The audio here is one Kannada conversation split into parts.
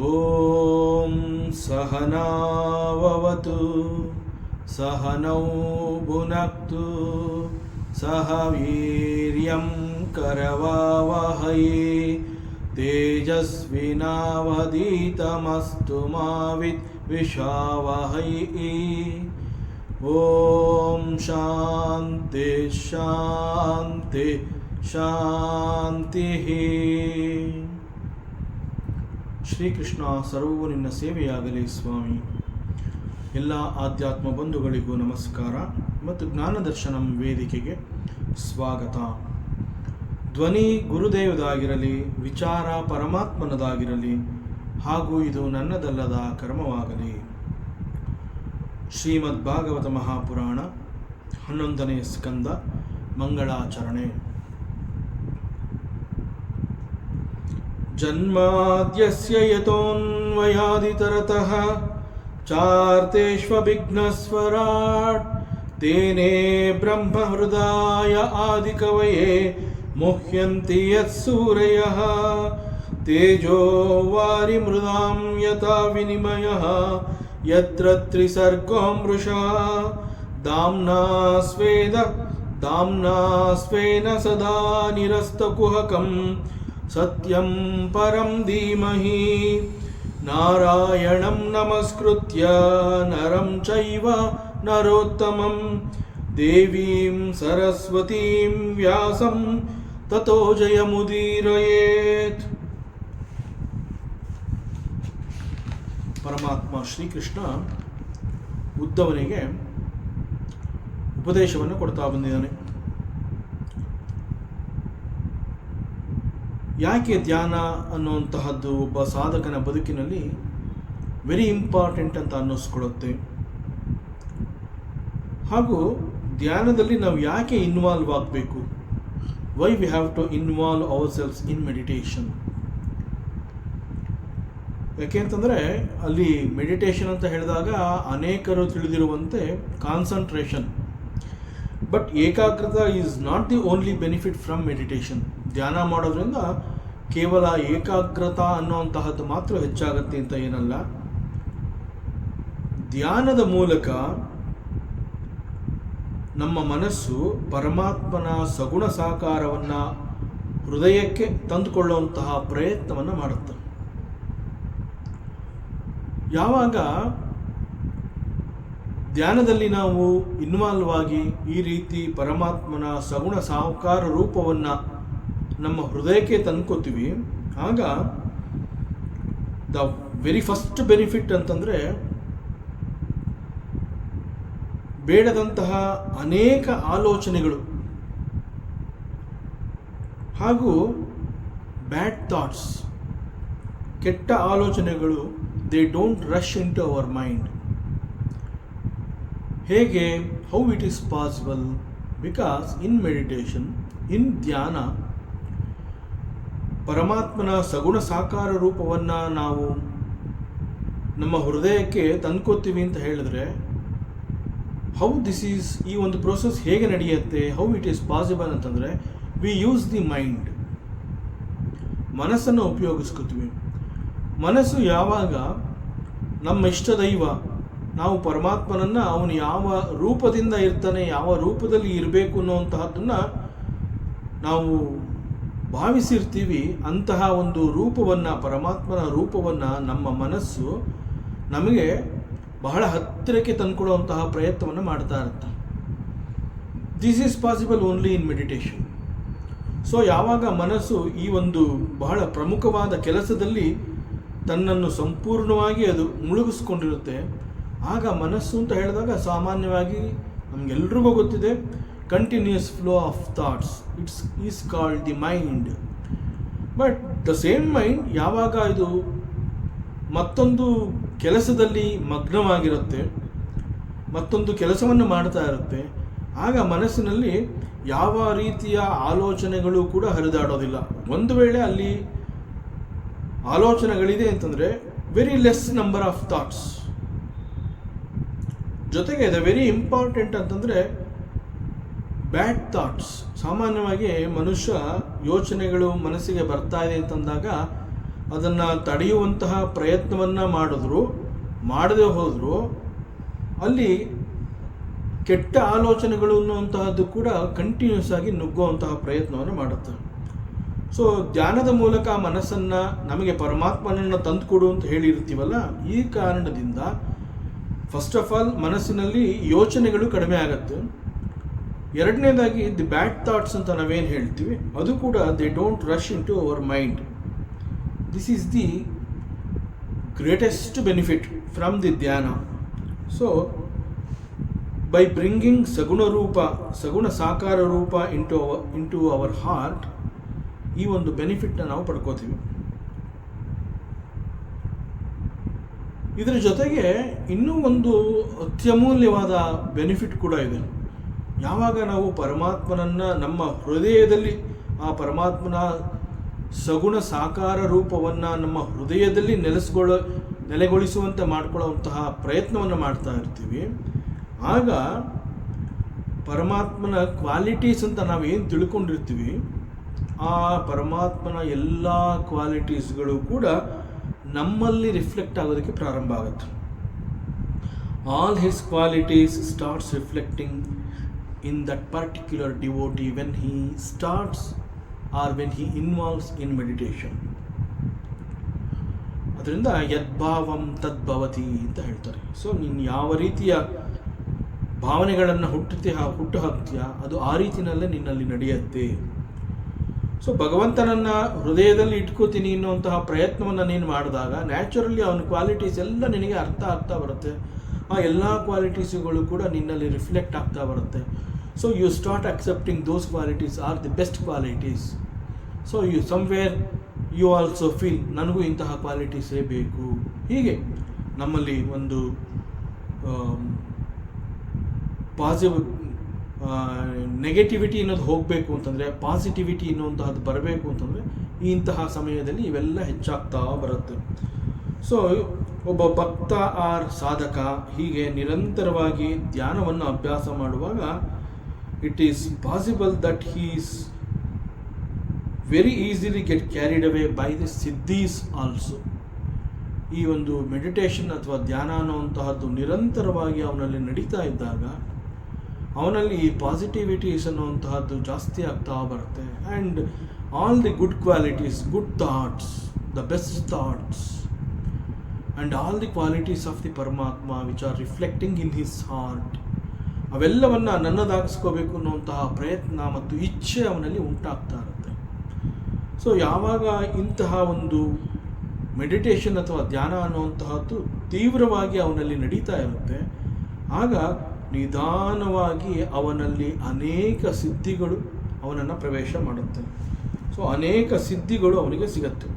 ಓಂ ಸಹನಾವವತು ಸಹನೌ ಭುನಕ್ತು ಸಹ ವೀರ್ಯಂ ಕರವಾವಹೈ ತೇಜಸ್ವಿನಾವಧೀತಮಸ್ತು ಮಾ ವಿದ್ವಿಷಾವಹೈ. ಓಂ ಶಾಂತಿ ಶಾಂತಿ ಶಾಂತಿ. ಶ್ರೀಕೃಷ್ಣ ಸರ್ವವು ನಿನ್ನ ಸೇವೆಯಾಗಲಿ ಸ್ವಾಮಿ. ಎಲ್ಲ ಆಧ್ಯಾತ್ಮ ಬಂಧುಗಳಿಗೂ ನಮಸ್ಕಾರ ಮತ್ತು ಜ್ಞಾನದರ್ಶನಂ ವೇದಿಕೆಗೆ ಸ್ವಾಗತ. ಧ್ವನಿ ಗುರುದೇವದಾಗಿರಲಿ, ವಿಚಾರ ಪರಮಾತ್ಮನದಾಗಿರಲಿ, ಹಾಗೂ ಇದು ನನ್ನದಲ್ಲದ ಕರ್ಮವಾಗಲಿ. ಶ್ರೀಮದ್ ಭಾಗವತ ಮಹಾಪುರಾಣ 11ನೇ ಸ್ಕಂದ ಮಂಗಳಾಚರಣೆ. ಜನ್ಮಾದ್ಯಸ್ಯ ಯತೋನ್ವಯಾದಿತರತಃ ಚಾರ್ತೇಷ್ವಭಿಘ್ನಸ್ವರಾಟ್ ತೇನೇ ಬ್ರಹ್ಮಹೃದಾಯ ಆದಿಕವಯೇ ಮುಹ್ಯಂತಿ ಯತ್ಸೂರಯಃ ತೇಜೋ ವಾರಿಮೃದಾಂ ಯಥಾ ವಿನಿಮಯಃ ಯತ್ರ ತ್ರಿಸರ್ಗೋ ಮೃಷಾ ದಾಮ್ನಾ ಸ್ವೇನ ಸದಾ ನಿರಸ್ತಕುಹಕಂ ಸತ್ಯಂ ಪರಂ ಧೀಮಹಿ. ನಾರಾಯಣಂ ನಮಸ್ಕೃತ್ಯ ನರಂ ಚೈವ ನರೋತ್ತಮಂ ದೇವೀಂ ಸರಸ್ವತೀಂ ವ್ಯಾಸಂ ತತೋ ಜಯಮುದೀರಯೇತ್. ಪರಮಾತ್ಮ ಶ್ರೀಕೃಷ್ಣ ಉದ್ಧವನಿಗೆ ಉಪದೇಶವನ್ನು ಕೊಡ್ತಾ ಬಂದಿದ್ದಾನೆ. ಯಾಕೆ ಧ್ಯಾನ ಅನ್ನುವಂತಹದ್ದು ಒಬ್ಬ ಸಾಧಕನ ಬದುಕಿನಲ್ಲಿ ವೆರಿ ಇಂಪಾರ್ಟೆಂಟ್ ಅಂತ ಅನ್ನಿಸ್ಕೊಳ್ಳುತ್ತೆ, ಹಾಗೂ ಧ್ಯಾನದಲ್ಲಿ ನಾವು ಯಾಕೆ ಇನ್ವಾಲ್ವ್ ಆಗಬೇಕು, why we have to involve ourselves in meditation. ಯಾಕೆ ಅಂತಂದರೆ ಅಲ್ಲಿ ಮೆಡಿಟೇಷನ್ ಅಂತ ಹೇಳಿದಾಗ ಅನೇಕರು ತಿಳಿದಿರುವಂತೆ ಕಾನ್ಸಂಟ್ರೇಷನ್, ಬಟ್ ಏಕಾಗ್ರತಾ is not the only benefit from meditation. ಧ್ಯಾನ ಮಾಡೋದ್ರಿಂದ ಕೇವಲ ಏಕಾಗ್ರತಾ ಅನ್ನುವಂತಹದ್ದು ಮಾತ್ರ ಹೆಚ್ಚಾಗತ್ತೆ ಅಂತ ಏನಲ್ಲ. ಧ್ಯಾನದ ಮೂಲಕ ನಮ್ಮ ಮನಸ್ಸು ಪರಮಾತ್ಮನ ಸಗುಣ ಸಾಕಾರವನ್ನು ಹೃದಯಕ್ಕೆ ತಂದುಕೊಳ್ಳುವಂತಹ ಪ್ರಯತ್ನವನ್ನು ಮಾಡುತ್ತೆ. ಯಾವಾಗ ಧ್ಯಾನದಲ್ಲಿ ನಾವು ಇನ್ವಾಲ್ವ್ ಆಗಿ ಈ ರೀತಿ ಪರಮಾತ್ಮನ ಸಗುಣ ಸಾಕಾರ ರೂಪವನ್ನು ನಮ್ಮ ಹೃದಯಕ್ಕೆ ತಂದ್ಕೋತೀವಿ, ಆಗ ದ ವೆರಿ ಫಸ್ಟ್ ಬೆನಿಫಿಟ್ ಅಂತಂದರೆ ಬೇಡದಂತಹ ಅನೇಕ ಆಲೋಚನೆಗಳು ಹಾಗೂ ಬ್ಯಾಡ್ ಥಾಟ್ಸ್, ಕೆಟ್ಟ ಆಲೋಚನೆಗಳು, they don't rush into our mind. ಹೇಗೆ? How it is possible? Because in meditation, in ಧ್ಯಾನ, ಪರಮಾತ್ಮನ ಸಗುಣ ಸಾಕಾರ ರೂಪವನ್ನು ನಾವು ನಮ್ಮ ಹೃದಯಕ್ಕೆ ತಂದ್ಕೋತೀವಿ ಅಂತ ಹೇಳಿದ್ರೆ, ಹೌ ದಿಸ್ ಈಸ್, ಈ ಒಂದು ಪ್ರೋಸೆಸ್ ಹೇಗೆ ನಡೆಯುತ್ತೆ, ಹೌ ಇಟ್ ಈಸ್ ಪಾಸಿಬಲ್ ಅಂತಂದರೆ ವಿ ಯೂಸ್ ದಿ ಮೈಂಡ್, ಮನಸ್ಸನ್ನು ಉಪಯೋಗಿಸ್ಕೋತೀವಿ. ಮನಸ್ಸು ಯಾವಾಗ ನಮ್ಮ ಇಷ್ಟ ದೈವ, ನಾವು ಪರಮಾತ್ಮನನ್ನು ಅವನು ಯಾವ ರೂಪದಿಂದ ಇರ್ತಾನೆ, ಯಾವ ರೂಪದಲ್ಲಿ ಇರಬೇಕು ಅನ್ನುವಂತಹದ್ದನ್ನು ನಾವು ಭಾವಿಸಿರ್ತೀವಿ, ಅಂತಹ ಒಂದು ರೂಪವನ್ನು, ಪರಮಾತ್ಮನ ರೂಪವನ್ನು ನಮ್ಮ ಮನಸ್ಸು ನಮಗೆ ಬಹಳ ಹತ್ತಿರಕ್ಕೆ ತಂದುಕೊಡುವಂತಹ ಪ್ರಯತ್ನವನ್ನು ಮಾಡ್ತಾ ಇರುತ್ತೆ. This is possible only in meditation. So ಯಾವಾಗ ಮನಸ್ಸು ಈ ಒಂದು ಬಹಳ ಪ್ರಮುಖವಾದ ಕೆಲಸದಲ್ಲಿ ತನ್ನನ್ನು ಸಂಪೂರ್ಣವಾಗಿ ಅದು ಮುಳುಗಿಸ್ಕೊಂಡಿರುತ್ತೆ, ಆಗ ಮನಸ್ಸು ಅಂತ ಹೇಳಿದಾಗ ಸಾಮಾನ್ಯವಾಗಿ ನಮಗೆಲ್ರಿಗೂ ಗೊತ್ತಿದೆ, continuous flow of thoughts, it's is called the mind. But the same mind ಯಾವಾಗ ಇದು ಮತ್ತೊಂದು ಕೆಲಸದಲ್ಲಿ ಮಗ್ನವಾಗಿರುತ್ತೆ, ಮತ್ತೊಂದು ಕೆಲಸವನ್ನು ಮಾಡ್ತಾ ಇರುತ್ತೆ, ಆಗ ಮನಸ್ಸಿನಲ್ಲಿ ಯಾವ ರೀತಿಯ ಆಲೋಚನೆಗಳು ಕೂಡ ಹರಿದಾಡೋದಿಲ್ಲ. ಒಂದು ವೇಳೆ ಅಲ್ಲಿ ಆಲೋಚನೆಗಳಿದೆ ಅಂತಂದರೆ very less number of thoughts. ಜೊತೆಗೆ ಇದು ವೆರಿ ಇಂಪಾರ್ಟೆಂಟ್ ಅಂತಂದರೆ ಬ್ಯಾಡ್ ಥಾಟ್ಸ್. ಸಾಮಾನ್ಯವಾಗಿ ಮನುಷ್ಯ ಯೋಚನೆಗಳು ಮನಸ್ಸಿಗೆ ಬರ್ತಾ ಇದೆ ಅಂತಂದಾಗ ಅದನ್ನು ತಡೆಯುವಂತಹ ಪ್ರಯತ್ನವನ್ನು ಮಾಡಿದ್ರು, ಮಾಡದೆ ಹೋದರೂ ಅಲ್ಲಿ ಕೆಟ್ಟ ಆಲೋಚನೆಗಳು ಅನ್ನುವಂತಹದ್ದು ಕೂಡ ಕಂಟಿನ್ಯೂಸ್ ಆಗಿ ನುಗ್ಗುವಂತಹ ಪ್ರಯತ್ನವನ್ನು ಮಾಡುತ್ತೆ. ಸೊ ಧ್ಯಾನದ ಮೂಲಕ ಮನಸ್ಸನ್ನು ನಮಗೆ ಪರಮಾತ್ಮನನ್ನು ತಂದುಕೊಡು ಅಂತ ಹೇಳಿರ್ತೀವಲ್ಲ, ಈ ಕಾರಣದಿಂದ ಫಸ್ಟ್ ಆಫ್ ಆಲ್ ಮನಸ್ಸಿನಲ್ಲಿ ಯೋಚನೆಗಳು ಕಡಿಮೆ ಆಗುತ್ತೆ. ಎರಡನೇದಾಗಿ ದಿ ಬ್ಯಾಡ್ ಥಾಟ್ಸ್ ಅಂತ ನಾವೇನು ಹೇಳ್ತೀವಿ ಅದು ಕೂಡ they don't rush into our mind. This is the greatest benefit from the dhyana. So by bringing ಸಗುಣ ಸಾಕಾರ ರೂಪ ಇಂಟು ಅವರ್ ಹಾರ್ಟ್, ಈ ಒಂದು ಬೆನಿಫಿಟ್ನ ನಾವು ಪಡ್ಕೋತೀವಿ. ಇದರ ಜೊತೆಗೆ ಇನ್ನೂ ಒಂದು ಅತ್ಯಮೂಲ್ಯವಾದ ಬೆನಿಫಿಟ್ ಕೂಡ ಇದೆ. ಯಾವಾಗ ನಾವು ಪರಮಾತ್ಮನನ್ನು ನಮ್ಮ ಹೃದಯದಲ್ಲಿ, ಆ ಪರಮಾತ್ಮನ ಸಗುಣ ಸಾಕಾರ ರೂಪವನ್ನು ನಮ್ಮ ಹೃದಯದಲ್ಲಿ ನೆಲೆಗೊಳಿಸುವಂತೆ ಮಾಡಿಕೊಳ್ಳುವಂತಹ ಪ್ರಯತ್ನವನ್ನು ಮಾಡ್ತಾ ಇರ್ತೀವಿ, ಆಗ ಪರಮಾತ್ಮನ ಕ್ವಾಲಿಟೀಸ್ ಅಂತ ನಾವು ಏನು ತಿಳ್ಕೊಂಡಿರ್ತೀವಿ, ಆ ಪರಮಾತ್ಮನ ಎಲ್ಲ ಕ್ವಾಲಿಟೀಸ್ಗಳು ಕೂಡ ನಮ್ಮಲ್ಲಿ ರಿಫ್ಲೆಕ್ಟ್ ಆಗೋದಕ್ಕೆ ಪ್ರಾರಂಭ ಆಗುತ್ತೆ. All his qualities starts reflecting in that particular devotee when he starts or when he involves in meditation. ಅದರಿಂದ ಯದ್ಭಾವಂ ತದ್ಭವತಿ ಅಂತ ಹೇಳ್ತಾರೆ. ಸೊ ನೀನು ಯಾವ ರೀತಿಯ ಭಾವನೆಗಳನ್ನು ಹುಟ್ಟು ಹಾಕ್ತೀಯ ಅದು ಆ ರೀತಿಯಲ್ಲೇ ನಿನ್ನಲ್ಲಿ ನಡೆಯುತ್ತೆ. ಸೊ ಭಗವಂತನನ್ನು ಹೃದಯದಲ್ಲಿ ಇಟ್ಕೋತೀನಿ ಅನ್ನುವಂತಹ ಪ್ರಯತ್ನವನ್ನು ನೀನು ಮಾಡಿದಾಗ ನ್ಯಾಚುರಲಿ ಅವನ ಕ್ವಾಲಿಟೀಸ್ ಎಲ್ಲ ನಿನಗೆ ಅರ್ಥ ಆಗ್ತಾ ಬರುತ್ತೆ. ಆ ಎಲ್ಲ ಕ್ವಾಲಿಟೀಸುಗಳು ಕೂಡ ನಿನ್ನಲ್ಲಿ ರಿಫ್ಲೆಕ್ಟ್ ಆಗ್ತಾ ಬರುತ್ತೆ. So you start accepting those qualities are the best qualities. So somewhere you also feel ನನಗೂ ಇಂತಹ ಕ್ವಾಲಿಟೀಸೇ ಬೇಕು. ಹೀಗೆ ನಮ್ಮಲ್ಲಿ ಒಂದು ಪಾಸಿಟಿವ್ ನೆಗೆಟಿವಿಟಿ ಅನ್ನೋದು ಹೋಗಬೇಕು ಅಂತಂದರೆ, ಪಾಸಿಟಿವಿಟಿ ಅನ್ನುವಂತಹದ್ದು ಬರಬೇಕು ಅಂತಂದರೆ ಇಂತಹ ಸಮಯದಲ್ಲಿ ಇವೆಲ್ಲ ಹೆಚ್ಚಾಗ್ತಾ ಬರುತ್ತೆ. ಸೊ ಒಬ್ಬ ಭಕ್ತ ಆರ್ ಸಾಧಕ ಹೀಗೆ ನಿರಂತರವಾಗಿ ಧ್ಯಾನವನ್ನು ಅಭ್ಯಾಸ ಮಾಡುವಾಗ it is possible that he is very easily get carried away by the Siddis also. ಈ ಒಂದು ಮೆಡಿಟೇಷನ್ ಅಥವಾ ಧ್ಯಾನ ಅನ್ನುವಂತಹದ್ದು ನಿರಂತರವಾಗಿ ಅವನಲ್ಲಿ ನಡೀತಾ ಇದ್ದಾಗ ಅವನಲ್ಲಿ ಈ ಪಾಸಿಟಿವಿಟೀಸ್ ಅನ್ನುವಂತಹದ್ದು ಜಾಸ್ತಿ ಆಗ್ತಾ ಬರುತ್ತೆ. And all the good qualities, good thoughts, the best thoughts and all the qualities of the Paramatma which are reflecting in his heart, ಅವೆಲ್ಲವನ್ನು ನನ್ನದಾಗಿಸ್ಕೋಬೇಕು ಅನ್ನುವಂತಹ ಪ್ರಯತ್ನ ಮತ್ತು ಇಚ್ಛೆ ಅವನಲ್ಲಿ ಉಂಟಾಗ್ತಾ ಇರುತ್ತೆ. ಸೊ ಯಾವಾಗ ಇಂತಹ ಒಂದು ಮೆಡಿಟೇಷನ್ ಅಥವಾ ಧ್ಯಾನ ಅನ್ನುವಂತಹದ್ದು ತೀವ್ರವಾಗಿ ಅವನಲ್ಲಿ ನಡೀತಾ ಇರುತ್ತೆ, ಆಗ ನಿಧಾನವಾಗಿ ಅವನಲ್ಲಿ ಅನೇಕ ಸಿದ್ಧಿಗಳು ಅವನನ್ನು ಪ್ರವೇಶ ಮಾಡುತ್ತೆ. ಸೊ ಅನೇಕ ಸಿದ್ಧಿಗಳು ಅವನಿಗೆ ಸಿಗತ್ತೆ.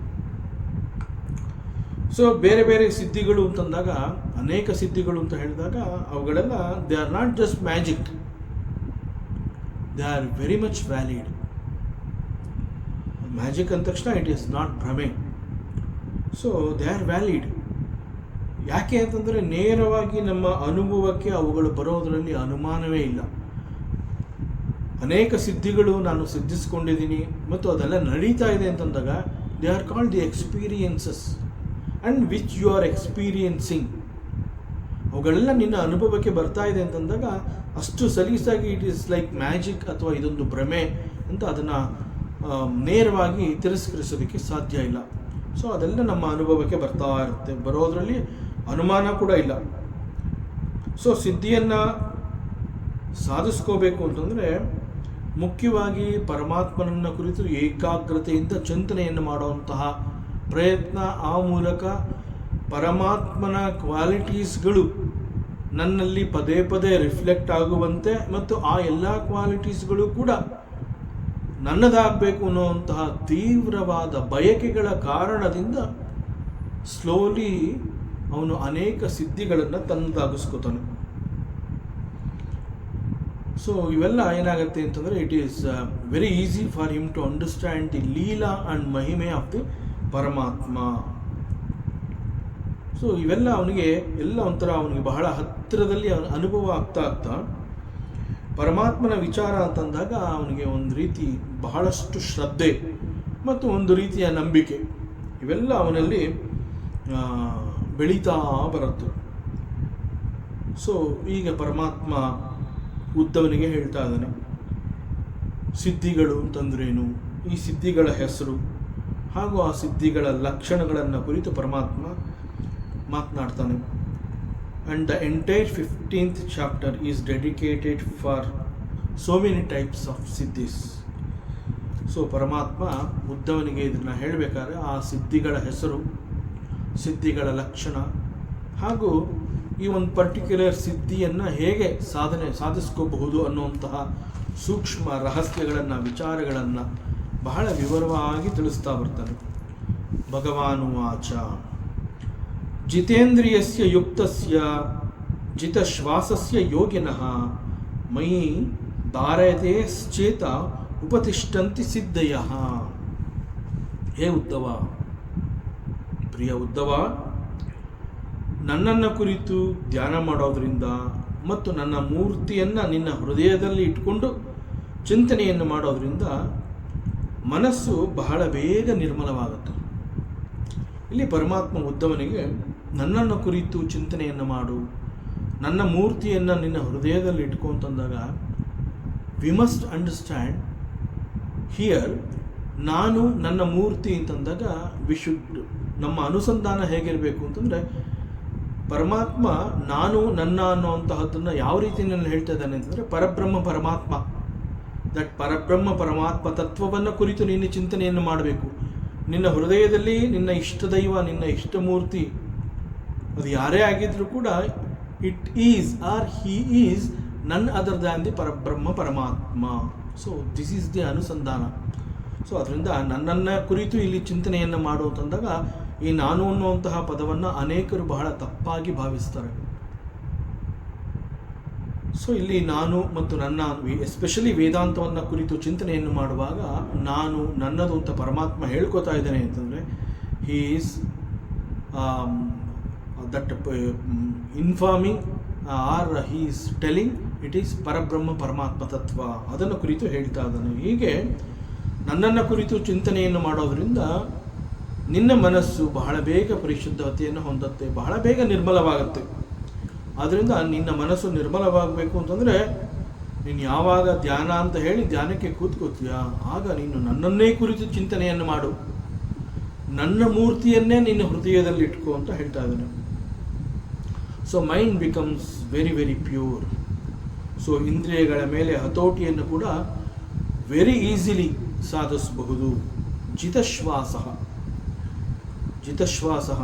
ಸೊ ಬೇರೆ ಬೇರೆ ಸಿದ್ಧಿಗಳು ಅಂತಂದಾಗ, ಅನೇಕ ಸಿದ್ಧಿಗಳು ಅಂತ ಹೇಳಿದಾಗ ಅವುಗಳೆಲ್ಲ they are not just magic, they are very much valid. Magic ಅಂದ ತಕ್ಷಣ ಇಟ್ ಈಸ್ ನಾಟ್ ಭ್ರಮೆ. So they are valid. ಯಾಕೆ ಅಂತಂದರೆ ನೇರವಾಗಿ ನಮ್ಮ ಅನುಭವಕ್ಕೆ ಅವುಗಳು ಬರೋದರಲ್ಲಿ ಅನುಮಾನವೇ ಇಲ್ಲ. ಅನೇಕ ಸಿದ್ಧಿಗಳು ನಾನು ಸಿದ್ಧಿಸ್ಕೊಂಡಿದ್ದೀನಿ ಮತ್ತು ಅದೆಲ್ಲ ನಡೀತಾ ಇದೆ ಅಂತಂದಾಗ they are called the experiences and which you are experiencing. ಅವುಗಳೆಲ್ಲ ನಿನ್ನ ಅನುಭವಕ್ಕೆ ಬರ್ತಾ ಇದೆ ಅಂತಂದಾಗ ಅಷ್ಟು ಸಲೀಸಾಗಿ ಇಟ್ ಈಸ್ ಲೈಕ್ ಮ್ಯಾಜಿಕ್ ಅಥವಾ ಇದೊಂದು ಭ್ರಮೆ ಅಂತ ಅದನ್ನು ನೇರವಾಗಿ ತಿರಸ್ಕರಿಸೋದಕ್ಕೆ ಸಾಧ್ಯ ಇಲ್ಲ. ಸೊ ಅದೆಲ್ಲ ನಮ್ಮ ಅನುಭವಕ್ಕೆ ಬರ್ತಾ ಇರುತ್ತೆ, ಬರೋದರಲ್ಲಿ ಅನುಮಾನ ಕೂಡ ಇಲ್ಲ. ಸೊ ಸಿದ್ಧಿಯನ್ನು ಸಾಧಿಸ್ಕೋಬೇಕು ಅಂತಂದರೆ ಮುಖ್ಯವಾಗಿ ಪರಮಾತ್ಮನನ್ನು ಕುರಿತು ಏಕಾಗ್ರತೆಯಿಂದ ಚಿಂತನೆಯನ್ನು ಮಾಡುವಂತಹ ಪ್ರಯತ್ನ, ಆ ಮೂಲಕ ಪರಮಾತ್ಮನ ಕ್ವಾಲಿಟೀಸ್ಗಳು ನನ್ನಲ್ಲಿ ಪದೇ ಪದೇ ರಿಫ್ಲೆಕ್ಟ್ ಆಗುವಂತೆ ಮತ್ತು ಆ ಎಲ್ಲ ಕ್ವಾಲಿಟೀಸ್ಗಳು ಕೂಡ ನನ್ನದಾಗಬೇಕು ಅನ್ನುವಂತಹ ತೀವ್ರವಾದ ಬಯಕೆಗಳ ಕಾರಣದಿಂದ ಸ್ಲೋಲಿ ಅವನು ಅನೇಕ ಸಿದ್ಧಿಗಳನ್ನು ತನ್ನದಾಗಿಸ್ಕೋತಾನೆ. ಸೊ ಇವೆಲ್ಲ ಏನಾಗುತ್ತೆ ಅಂತಂದರೆ it is very easy for him to understand the leela and mahime of the Paramatma. So ಇವೆಲ್ಲ ಅವನಿಗೆ ಎಲ್ಲ ಒಂಥರ ಅವನಿಗೆ ಬಹಳ ಹತ್ತಿರದಲ್ಲಿ ಅವನ ಅನುಭವ ಆಗ್ತಾ ಪರಮಾತ್ಮನ ವಿಚಾರ ಅಂತಂದಾಗ ಅವನಿಗೆ ಒಂದು ರೀತಿ ಬಹಳಷ್ಟು ಶ್ರದ್ಧೆ ಮತ್ತು ಒಂದು ರೀತಿಯ ನಂಬಿಕೆ ಇವೆಲ್ಲ ಅವನಲ್ಲಿ ಬೆಳೀತಾ ಬರುತ್ತೆ. ಸೊ ಈಗ ಪರಮಾತ್ಮ ಉದ್ಧವನಿಗೆ ಹೇಳ್ತಾ ಇದ್ದಾನೆ, ಸಿದ್ಧಿಗಳು ಅಂತಂದ್ರೇನು, ಈ ಸಿದ್ಧಿಗಳ ಹೆಸರು ಹಾಗೂ ಆ ಸಿದ್ಧಿಗಳ ಲಕ್ಷಣಗಳನ್ನು ಕುರಿತು ಪರಮಾತ್ಮ ಮಾತನಾಡ್ತಾನೆ. And the entire 15th chapter is dedicated for so many types of siddhis. So Paramatma ಉದ್ಧವನಿಗೆ ಇದನ್ನು ಹೇಳಬೇಕಾದ್ರೆ ಆ ಸಿದ್ಧಿಗಳ ಹೆಸರು, ಸಿದ್ಧಿಗಳ ಲಕ್ಷಣ ಹಾಗೂ ಈ ಒಂದು ಪರ್ಟಿಕ್ಯುಲರ್ ಸಿದ್ಧಿಯನ್ನು ಹೇಗೆ ಸಾಧಿಸ್ಕೋಬಹುದು ಅನ್ನುವಂತಹ ಸೂಕ್ಷ್ಮ ರಹಸ್ಯಗಳನ್ನು, ವಿಚಾರಗಳನ್ನು ಬಹಳ ವಿವರವಾಗಿ ತಿಳಿಸ್ತಾ ಬರ್ತಾನೆ. ಭಗವಾನುವಾಚ ಜಿತೇಂದ್ರಿಯಸ್ಯ ಯುಕ್ತಸ್ಯ ಜಿತಶ್ವಾಸಸ್ಯ ಯೋಗಿನಃ ಮಯಿ ಧಾರಯತೆ ಚೇತ ಉಪತಿಷ್ಠಂತಿ ಸಿದ್ಧಯಃ. ಹೇ ಉದ್ಧವ, ಪ್ರಿಯ ಉದ್ಧವ, ನನ್ನನ್ನು ಕುರಿತು ಧ್ಯಾನ ಮಾಡೋದರಿಂದ ಮತ್ತು ನನ್ನ ಮೂರ್ತಿಯನ್ನು ನಿನ್ನ ಹೃದಯದಲ್ಲಿ ಇಟ್ಕೊಂಡು ಚಿಂತನೆಯನ್ನು ಮಾಡೋದರಿಂದ ಮನಸ್ಸು ಬಹಳ ಬೇಗ ನಿರ್ಮಲವಾಗುತ್ತೆ. ಇಲ್ಲಿ ಪರಮಾತ್ಮ ಉದ್ಧವನಿಗೆ ನನ್ನನ್ನು ಕುರಿತು ಚಿಂತನೆಯನ್ನು ಮಾಡು, ನನ್ನ ಮೂರ್ತಿಯನ್ನು ನಿನ್ನ ಹೃದಯದಲ್ಲಿ ಇಟ್ಕೊಂತಂದಾಗ ವಿ ಮಸ್ಟ್ ಅಂಡರ್ಸ್ಟ್ಯಾಂಡ್ ಹಿಯರ್, ನಾನು ನನ್ನ ಮೂರ್ತಿ ಅಂತಂದಾಗ ವಿ ಶುಡ್, ನಮ್ಮ ಅನುಸಂಧಾನ ಹೇಗಿರಬೇಕು ಅಂತಂದರೆ, ಪರಮಾತ್ಮ ನಾನು ನನ್ನ ಅನ್ನುವಂತಹದ್ದನ್ನು ಯಾವ ರೀತಿ ನಾನು ಹೇಳ್ತಾ ಇದ್ದಾನೆ ಅಂತಂದರೆ, ಪರಬ್ರಹ್ಮ ಪರಮಾತ್ಮ, ದಟ್ ಪರಬ್ರಹ್ಮ ಪರಮಾತ್ಮ ತತ್ವವನ್ನು ಕುರಿತು ನೀನು ಚಿಂತನೆಯನ್ನು ಮಾಡಬೇಕು. ನಿನ್ನ ಹೃದಯದಲ್ಲಿ ನಿನ್ನ ಇಷ್ಟದೈವ, ನಿನ್ನ ಇಷ್ಟಮೂರ್ತಿ, ಅದು ಯಾರೇ ಆಗಿದ್ರೂ ಕೂಡ it is or he is none other than the Parabrahma Paramatma. So this is the anusandhana. So ಅದರಿಂದ ನನ್ನನ್ನು ಕುರಿತು ಇಲ್ಲಿ ಚಿಂತನೆಯನ್ನು ಮಾಡು ಅಂತಂದಾಗ ಈ ನಾನು ಅನ್ನುವಂತಹ ಪದವನ್ನು ಅನೇಕರು ಬಹಳ ತಪ್ಪಾಗಿ ಭಾವಿಸ್ತಾರೆ. ಸೊ ಇಲ್ಲಿ ನಾನು ಮತ್ತು ನನ್ನ, ಎಸ್ಪೆಷಲಿ ವೇದಾಂತವನ್ನು ಕುರಿತು ಚಿಂತನೆಯನ್ನು ಮಾಡುವಾಗ ನಾನು ನನ್ನದು ಅಂತ ಪರಮಾತ್ಮ ಹೇಳ್ಕೊತಾ ಇದ್ದಾನೆ ಅಂತಂದರೆ, he is that informing or he is telling it is Parabrahma Paramatma ತತ್ವ, ಅದನ್ನು ಕುರಿತು ಹೇಳ್ತಾ ಇದ್ದಾನೆ. ಹೀಗೆ ನನ್ನನ್ನು ಕುರಿತು ಚಿಂತನೆಯನ್ನು ಮಾಡೋದರಿಂದ ನಿನ್ನ ಮನಸ್ಸು ಬಹಳ ಬೇಗ ಪರಿಶುದ್ಧತೆಯನ್ನು ಹೊಂದುತ್ತೆ, ಬಹಳ ಬೇಗ ನಿರ್ಮಲವಾಗುತ್ತೆ. ಆದ್ದರಿಂದ ನಿನ್ನ ಮನಸ್ಸು ನಿರ್ಮಲವಾಗಬೇಕು ಅಂತಂದರೆ ನೀನು ಯಾವಾಗ ಧ್ಯಾನ ಅಂತ ಹೇಳಿ ಧ್ಯಾನಕ್ಕೆ ಕೂತ್ಕೋತೀಯ, ಆಗ ನೀನು ನನ್ನನ್ನೇ ಕುರಿತು ಚಿಂತನೆಯನ್ನು ಮಾಡು, ನನ್ನ ಮೂರ್ತಿಯನ್ನೇ ನಿನ್ನ ಹೃದಯದಲ್ಲಿ ಇಟ್ಕೋ ಅಂತ ಹೇಳ್ತಾ ಇದ್ದಾನೆ. So mind becomes very very pure. So ಇಂದ್ರಿಯಗಳ ಮೇಲೆ ಹತೋಟಿಯನ್ನು ಕೂಡ ವೆರಿ ಈಸಿಲಿ ಸಾಧಿಸಬಹುದು. ಜಿತಶ್ವಾಸ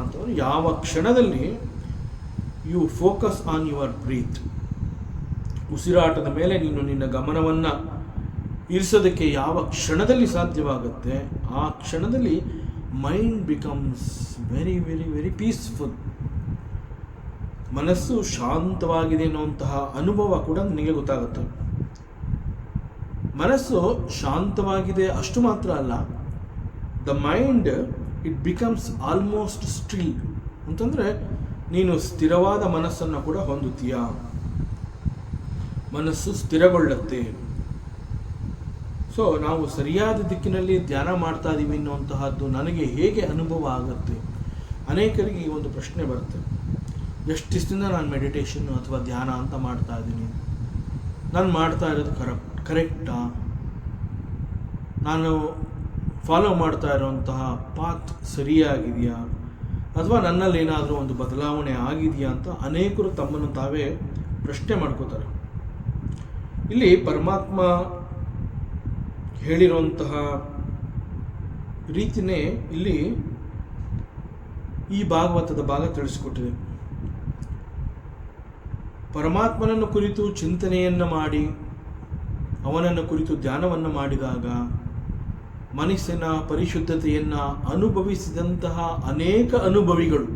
ಅಂತಂದರೆ ಯಾವ ಕ್ಷಣದಲ್ಲಿ you focus on your breath, ಉಸಿರಾಟದ ಮೇಲೆ ನೀನು ನಿನ್ನ ಗಮನವನ್ನು ಇರಿಸೋದಕ್ಕೆ ಯಾವ ಕ್ಷಣದಲ್ಲಿ ಸಾಧ್ಯವಾಗುತ್ತೆ, ಆ ಕ್ಷಣದಲ್ಲಿ mind becomes very very very peaceful. ಮನಸ್ಸು ಶಾಂತವಾಗಿದೆ ಅನ್ನುವಂತಹ ಅನುಭವ ಕೂಡ ನಿನಗೆ ಗೊತ್ತಾಗುತ್ತೆ. ಮನಸ್ಸು ಶಾಂತವಾಗಿದೆ ಅಷ್ಟು ಮಾತ್ರ ಅಲ್ಲ, the mind it becomes almost still ಅಂತಂದರೆ ನೀನು ಸ್ಥಿರವಾದ ಮನಸ್ಸನ್ನು ಕೂಡ ಹೊಂದುತ್ತೀಯ, ಮನಸ್ಸು ಸ್ಥಿರಗೊಳ್ಳುತ್ತೆ. ಸೊ ನಾವು ಸರಿಯಾದ ದಿಕ್ಕಿನಲ್ಲಿ ಧ್ಯಾನ ಮಾಡ್ತಾ ಇದ್ದೀವಿ ಅನ್ನುವಂತಹದ್ದು ನನಗೆ ಹೇಗೆ ಅನುಭವ ಆಗುತ್ತೆ? ಅನೇಕರಿಗೆ ಈ ಒಂದು ಪ್ರಶ್ನೆ ಬರುತ್ತೆ, ಎಷ್ಟು ದಿವಸದಿಂದ ನಾನು ಮೆಡಿಟೇಷನ್ ಅಥವಾ ಧ್ಯಾನ ಅಂತ ಮಾಡ್ತಾ ಇದ್ದೀನಿ, ನಾನು ಮಾಡ್ತಾ ಇರೋದು ಕರೆಕ್ಟಾ, ನಾನು ಫಾಲೋ ಮಾಡ್ತಾ ಇರೋಂತಹ ಪಾತ್ ಸರಿಯಾಗಿದೆಯಾ, ಅಥವಾ ನನ್ನಲ್ಲಿ ಏನಾದರೂ ಒಂದು ಬದಲಾವಣೆ ಆಗಿದೆಯಾ ಅಂತ ಅನೇಕರು ತಮ್ಮನ್ನು ತಾವೇ ಪ್ರಶ್ನೆ ಮಾಡ್ಕೋತಾರೆ. ಇಲ್ಲಿ ಪರಮಾತ್ಮ ಹೇಳಿರುವಂತಹ ರೀತಿಯೇ ಇಲ್ಲಿ ಈ ಭಾಗವತದ ಭಾಗ ತಿಳಿಸಿಕೊಟ್ಟಿದೆ. ಪರಮಾತ್ಮನನ್ನು ಕುರಿತು ಚಿಂತನೆಯನ್ನು ಮಾಡಿ ಅವನನ್ನು ಕುರಿತು ಧ್ಯಾನವನ್ನು ಮಾಡಿದಾಗ ಮನಸ್ಸಿನ ಪರಿಶುದ್ಧತೆಯನ್ನು ಅನುಭವಿಸಿದಂತಹ ಅನೇಕ ಅನುಭವಿಗಳು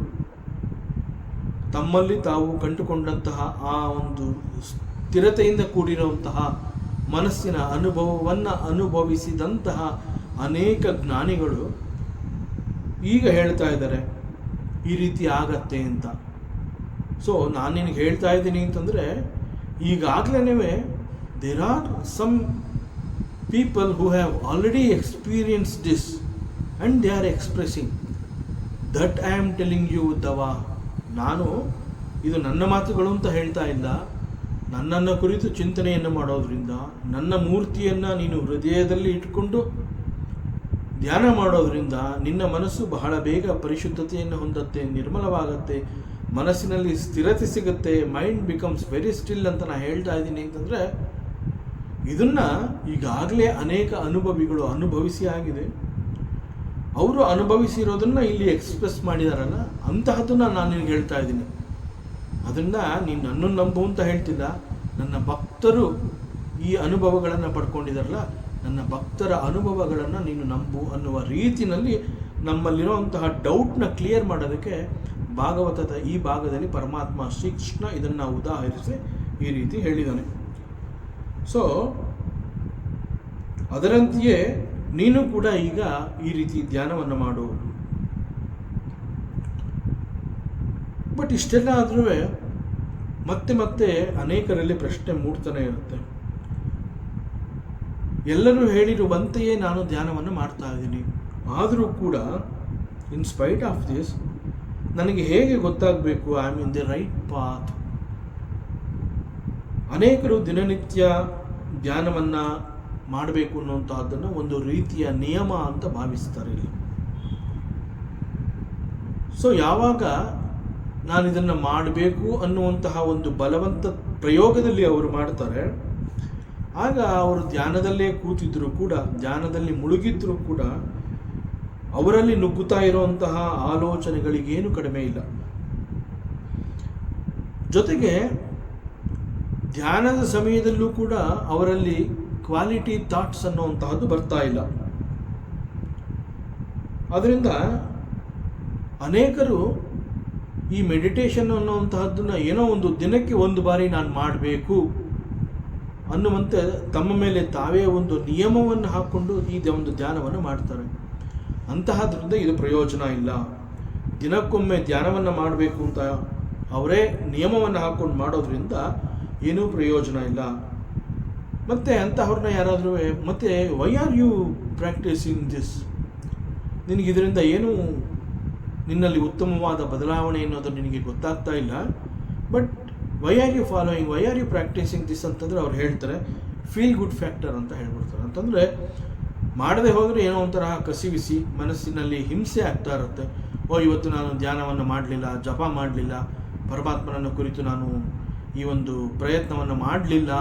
ತಮ್ಮಲ್ಲಿ ತಾವು ಕಂಡುಕೊಂಡಂತಹ ಆ ಒಂದು ಸ್ಥಿರತೆಯಿಂದ ಕೂಡಿರುವಂತಹ ಮನಸ್ಸಿನ ಅನುಭವವನ್ನು ಅನುಭವಿಸಿದಂತಹ ಅನೇಕ ಜ್ಞಾನಿಗಳು ಈಗ ಹೇಳ್ತಾ ಇದ್ದಾರೆ ಈ ರೀತಿ ಆಗತ್ತೆ ಅಂತ. ಸೊ ನಾನು ನಿನಗೆ ಹೇಳ್ತಾ ಇದ್ದೀನಿ ಅಂತಂದರೆ ಈಗಾಗಲೇ there are some people who have already experience this and they are expressing. That I am telling you ದವಾ. ನಾನು ಇದು ನನ್ನ ಮಾತುಗಳು ಅಂತ ಹೇಳ್ತಾ ಇಲ್ಲ. ನನ್ನನ್ನು ಕುರಿತು ಚಿಂತನೆಯನ್ನು ಮಾಡೋದ್ರಿಂದ, ನನ್ನ ಮೂರ್ತಿಯನ್ನು ನೀನು ಹೃದಯದಲ್ಲಿ ಇಟ್ಕೊಂಡು ಧ್ಯಾನ ಮಾಡೋದ್ರಿಂದ ನಿನ್ನ ಮನಸ್ಸು ಬಹಳ ಬೇಗ ಪರಿಶುದ್ಧತೆಯನ್ನು ಹೊಂದುತ್ತೆ, ನಿರ್ಮಲವಾಗತ್ತೆ, ಮನಸ್ಸಿನಲ್ಲಿ ಸ್ಥಿರತೆ ಸಿಗುತ್ತೆ, ಮೈಂಡ್ ಬಿಕಮ್ಸ್ ವೆರಿ ಸ್ಟಿಲ್ ಅಂತ ನಾನು ಹೇಳ್ತಾ ಇದ್ದೀನಿ. ಅಂತಂದರೆ ಇದನ್ನು ಈಗಾಗಲೇ ಅನೇಕ ಅನುಭವಿಗಳು ಅನುಭವಿಸಿ ಆಗಿದೆ. ಅವರು ಅನುಭವಿಸಿರೋದನ್ನು ಇಲ್ಲಿ ಎಕ್ಸ್ಪ್ರೆಸ್ ಮಾಡಿದಾರಲ್ಲ, ಅಂತಹದನ್ನು ನಾನು ನಿನಗೆ ಹೇಳ್ತಾ ಇದ್ದೀನಿ. ಅದರಿಂದ ನೀನು ನನ್ನನ್ನು ನಂಬು ಅಂತ ಹೇಳ್ತಿಲ್ಲ, ನನ್ನ ಭಕ್ತರು ಈ ಅನುಭವಗಳನ್ನು ಪಡ್ಕೊಂಡಿದ್ದಾರಲ್ಲ, ನನ್ನ ಭಕ್ತರ ಅನುಭವಗಳನ್ನು ನೀನು ನಂಬು ಅನ್ನುವ ರೀತಿಯಲ್ಲಿ ನಮ್ಮಲ್ಲಿರುವಂತಹ ಡೌಟ್ನ ಕ್ಲಿಯರ್ ಮಾಡೋದಕ್ಕೆ ಭಾಗವತದ ಈ ಭಾಗದಲ್ಲಿ ಪರಮಾತ್ಮ ಶ್ರೀಕೃಷ್ಣ ಇದನ್ನು ಉದಾಹರಿಸಿ ಈ ರೀತಿ ಹೇಳಿದ್ದಾನೆ. ಸೊ ಅದರಂತೆಯೇ ನೀನು ಕೂಡ ಈಗ ಈ ರೀತಿ ಧ್ಯಾನವನ್ನು ಮಾಡು. ಬಟ್ ಇಷ್ಟೆಲ್ಲ ಆದ್ರೂ ಮತ್ತೆ ಮತ್ತೆ ಅನೇಕರಲ್ಲಿ ಪ್ರಶ್ನೆ ಮೂಡ್ತಾನೆ ಇರುತ್ತೆ. ಎಲ್ಲರೂ ಹೇಳಿರುವಂತೆಯೇ ನಾನು ಧ್ಯಾನವನ್ನು ಮಾಡ್ತಾ ಇದ್ದೀನಿ, ಆದರೂ ಕೂಡ ಇನ್ ಸ್ಪೈಟ್ ಆಫ್ ದಿಸ್ ನನಗೆ ಹೇಗೆ ಗೊತ್ತಾಗಬೇಕು I am in the right path? ಅನೇಕರು ದಿನನಿತ್ಯ ಧ್ಯಾನವನ್ನು ಮಾಡಬೇಕು ಅನ್ನುವಂತಹದ್ದನ್ನು ಒಂದು ರೀತಿಯ ನಿಯಮ ಅಂತ ಭಾವಿಸ್ತಾರೆ ಇಲ್ಲಿ. ಸೊ ಯಾವಾಗ ನಾನು ಇದನ್ನು ಮಾಡಬೇಕು ಅನ್ನುವಂತಹ ಒಂದು ಬಲವಂತ ಪ್ರಯೋಗದಲ್ಲಿ ಅವರು ಮಾಡ್ತಾರೆ, ಆಗ ಅವರು ಧ್ಯಾನದಲ್ಲೇ ಕೂತಿದ್ರು ಕೂಡ, ಧ್ಯಾನದಲ್ಲಿ ಮುಳುಗಿದ್ರು ಕೂಡ ಅವರಲ್ಲಿ ನುಗ್ಗುತ್ತಾ ಇರುವಂತಹ ಆಲೋಚನೆಗಳಿಗೇನು ಕಡಿಮೆ ಇಲ್ಲ. ಜೊತೆಗೆ ಧ್ಯಾನದ ಸಮಯದಲ್ಲೂ ಕೂಡ ಅವರಲ್ಲಿ ಕ್ವಾಲಿಟಿ ಥಾಟ್ಸ್ ಅನ್ನುವಂತಹದ್ದು ಬರ್ತಾ ಇಲ್ಲ. ಅದರಿಂದ ಅನೇಕರು ಈ ಮೆಡಿಟೇಷನ್ ಅನ್ನುವಂತಹದ್ದನ್ನು ಏನೋ ಒಂದು ದಿನಕ್ಕೆ ಒಂದು ಬಾರಿ ನಾನು ಮಾಡಬೇಕು ಅನ್ನುವಂತೆ ತಮ್ಮ ಮೇಲೆ ತಾವೇ ಒಂದು ನಿಯಮವನ್ನು ಹಾಕ್ಕೊಂಡು ಈ ಒಂದು ಧ್ಯಾನವನ್ನು ಮಾಡ್ತಾರೆ. ಅಂತಹದ್ರಿಂದ ಇದು ಪ್ರಯೋಜನ ಇಲ್ಲ. ದಿನಕ್ಕೊಮ್ಮೆ ಧ್ಯಾನವನ್ನು ಮಾಡಬೇಕು ಅಂತ ಅವರೇ ನಿಯಮವನ್ನು ಹಾಕ್ಕೊಂಡು ಮಾಡೋದ್ರಿಂದ ಏನೂ ಪ್ರಯೋಜನ ಇಲ್ಲ. ಮತ್ತು ಅಂತಹವ್ರನ್ನ ಯಾರಾದರೂ ಮತ್ತೆ why are you practising this, ನಿನಗೆ ಇದರಿಂದ ಏನು ನಿನ್ನಲ್ಲಿ ಉತ್ತಮವಾದ ಬದಲಾವಣೆ ಅನ್ನೋದು ನಿನಗೆ ಗೊತ್ತಾಗ್ತಾ ಇಲ್ಲ, but why are you following, why are you practising this ಅಂತಂದರೆ ಅವ್ರು ಹೇಳ್ತಾರೆ ಫೀಲ್ ಗುಡ್ ಫ್ಯಾಕ್ಟರ್ ಅಂತ ಹೇಳ್ಬಿಡ್ತಾರೆ. ಅಂತಂದರೆ ಮಾಡದೆ ಹೋದರೆ ಏನೋ ಒಂಥರ ಕಸಿವಿಸಿ ಮನಸ್ಸಿನಲ್ಲಿ ಹಿಂಸೆ ಆಗ್ತಾ ಇರುತ್ತೆ. ಇವತ್ತು ನಾನು ಧ್ಯಾನವನ್ನು ಮಾಡಲಿಲ್ಲ, ಜಪ ಮಾಡಲಿಲ್ಲ, ಪರಮಾತ್ಮನನ್ನು ಕುರಿತು ನಾನು ಈ ಒಂದು ಪ್ರಯತ್ನವನ್ನು ಮಾಡಲಿಲ್ಲ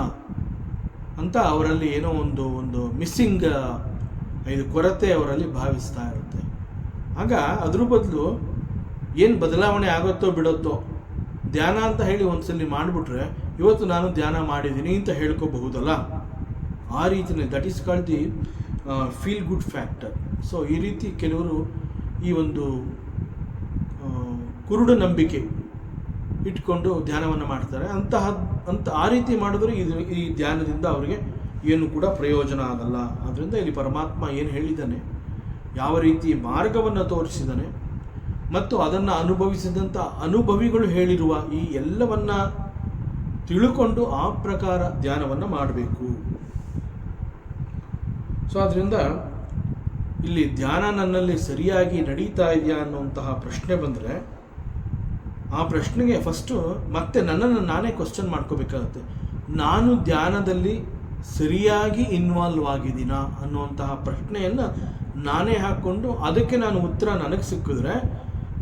ಅಂತ ಅವರಲ್ಲಿ ಏನೋ ಒಂದು ಮಿಸ್ಸಿಂಗ್ ಇದು ಕೊರತೆ ಅವರಲ್ಲಿ ಭಾವಿಸ್ತಾ ಇರುತ್ತೆ. ಆಗ ಅದ್ರ ಬದಲು ಏನು ಬದಲಾವಣೆ ಆಗುತ್ತೋ ಬಿಡುತ್ತೋ, ಧ್ಯಾನ ಅಂತ ಹೇಳಿ ಒಂದ್ಸಲಿ ಮಾಡಿಬಿಟ್ರೆ ಇವತ್ತು ನಾನು ಧ್ಯಾನ ಮಾಡಿದ್ದೀನಿ ಅಂತ ಹೇಳ್ಕೋಬಹುದಲ್ಲ, ಆ ರೀತಿಯೇ that is called the feel good factor. So ಈ ರೀತಿ ಕೆಲವರು ಈ ಒಂದು ಕುರುಡು ನಂಬಿಕೆ ಇಟ್ಕೊಂಡು ಧ್ಯಾನವನ್ನು ಮಾಡ್ತಾರೆ. ಆ ರೀತಿ ಮಾಡಿದ್ರೆ ಈ ಧ್ಯಾನದಿಂದ ಅವರಿಗೆ ಏನು ಕೂಡ ಪ್ರಯೋಜನ ಆಗಲ್ಲ. ಆದ್ದರಿಂದ ಇಲ್ಲಿ ಪರಮಾತ್ಮ ಏನು ಹೇಳಿದ್ದಾನೆ, ಯಾವ ರೀತಿ ಮಾರ್ಗವನ್ನು ತೋರಿಸಿದ್ದಾನೆ ಮತ್ತು ಅದನ್ನು ಅನುಭವಿಸಿದಂಥ ಅನುಭವಿಗಳು ಹೇಳಿರುವ ಈ ಎಲ್ಲವನ್ನ ತಿಳ್ಕೊಂಡು ಆ ಪ್ರಕಾರ ಧ್ಯಾನವನ್ನು ಮಾಡಬೇಕು. ಸೊ ಆದ್ದರಿಂದ ಇಲ್ಲಿ ಧ್ಯಾನ ನನ್ನಲ್ಲಿ ಸರಿಯಾಗಿ ನಡೀತಾ ಇದೆಯಾ ಅನ್ನುವಂತಹ ಪ್ರಶ್ನೆ ಬಂದರೆ, ಆ ಪ್ರಶ್ನೆಗೆ ಫಸ್ಟು ಮತ್ತೆ ನನ್ನನ್ನು ನಾನೇ ಕ್ವಶನ್ ಮಾಡ್ಕೋಬೇಕಾಗತ್ತೆ. ನಾನು ಧ್ಯಾನದಲ್ಲಿ ಸರಿಯಾಗಿ ಇನ್ವಾಲ್ವ್ ಆಗಿದ್ದೀನಾ ಅನ್ನುವಂತಹ ಪ್ರಶ್ನೆಯನ್ನು ನಾನೇ ಹಾಕ್ಕೊಂಡು ಅದಕ್ಕೆ ನಾನು ಉತ್ತರ ನನಗೆ ಸಿಕ್ಕಿದ್ರೆ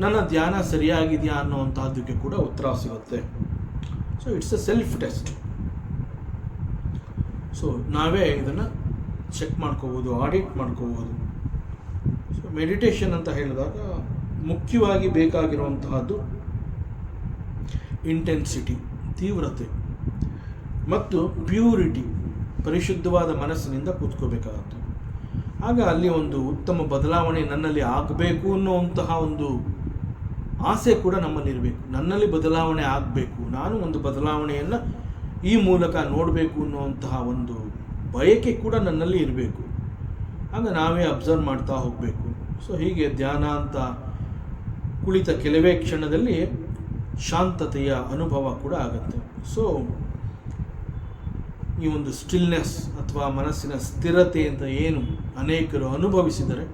ನನ್ನ ಧ್ಯಾನ ಸರಿಯಾಗಿದೆಯಾ ಅನ್ನುವಂತಹದ್ದಕ್ಕೆ ಕೂಡ ಉತ್ತರ ಸಿಗುತ್ತೆ. So it's A self test. So ನಾವೇ ಇದನ್ನು ಚೆಕ್ ಮಾಡ್ಕೋಬೋದು, ಆಡಿಟ್ ಮಾಡ್ಕೋಬೋದು. ಸೊ ಮೆಡಿಟೇಷನ್ ಅಂತ ಹೇಳಿದಾಗ ಮುಖ್ಯವಾಗಿ ಬೇಕಾಗಿರುವಂತಹದ್ದು ಇಂಟೆನ್ಸಿಟಿ, ತೀವ್ರತೆ ಮತ್ತು ಪ್ಯೂರಿಟಿ, ಪರಿಶುದ್ಧವಾದ ಮನಸ್ಸಿನಿಂದ ಕೂತ್ಕೋಬೇಕಾಗತ್ತೆ. ಆಗ ಅಲ್ಲಿ ಒಂದು ಉತ್ತಮ ಬದಲಾವಣೆ ನನ್ನಲ್ಲಿ ಆಗಬೇಕು ಅನ್ನುವಂತಹ ಒಂದು ಆಸೆ ಕೂಡ ನಮ್ಮಲ್ಲಿರಬೇಕು. ನನ್ನಲ್ಲಿ ಬದಲಾವಣೆ ಆಗಬೇಕು, ನಾನು ಒಂದು ಬದಲಾವಣೆಯನ್ನು ಈ ಮೂಲಕ ನೋಡಬೇಕು ಅನ್ನುವಂತಹ ಒಂದು ಬಯಕೆ ಕೂಡ ನನ್ನಲ್ಲಿ ಇರಬೇಕು. ಆಗ ನಾವೇ ಅಬ್ಸರ್ವ್ ಮಾಡ್ತಾ ಹೋಗಬೇಕು. ಸೊ ಹೀಗೆ ಧ್ಯಾನ ಅಂತ ಕುಳಿತ ಕೆಲವೇ ಕ್ಷಣದಲ್ಲಿ ಶಾಂತತೆಯ ಅನುಭವ ಕೂಡ ಆಗುತ್ತೆ. ಸೊ ಈ ಒಂದು ಸ್ಟಿಲ್ನೆಸ್ ಅಥವಾ ಮನಸ್ಸಿನ ಸ್ಥಿರತೆ ಅಂತ ಏನು ಅನೇಕರು ಅನುಭವಿಸಿದರೆ,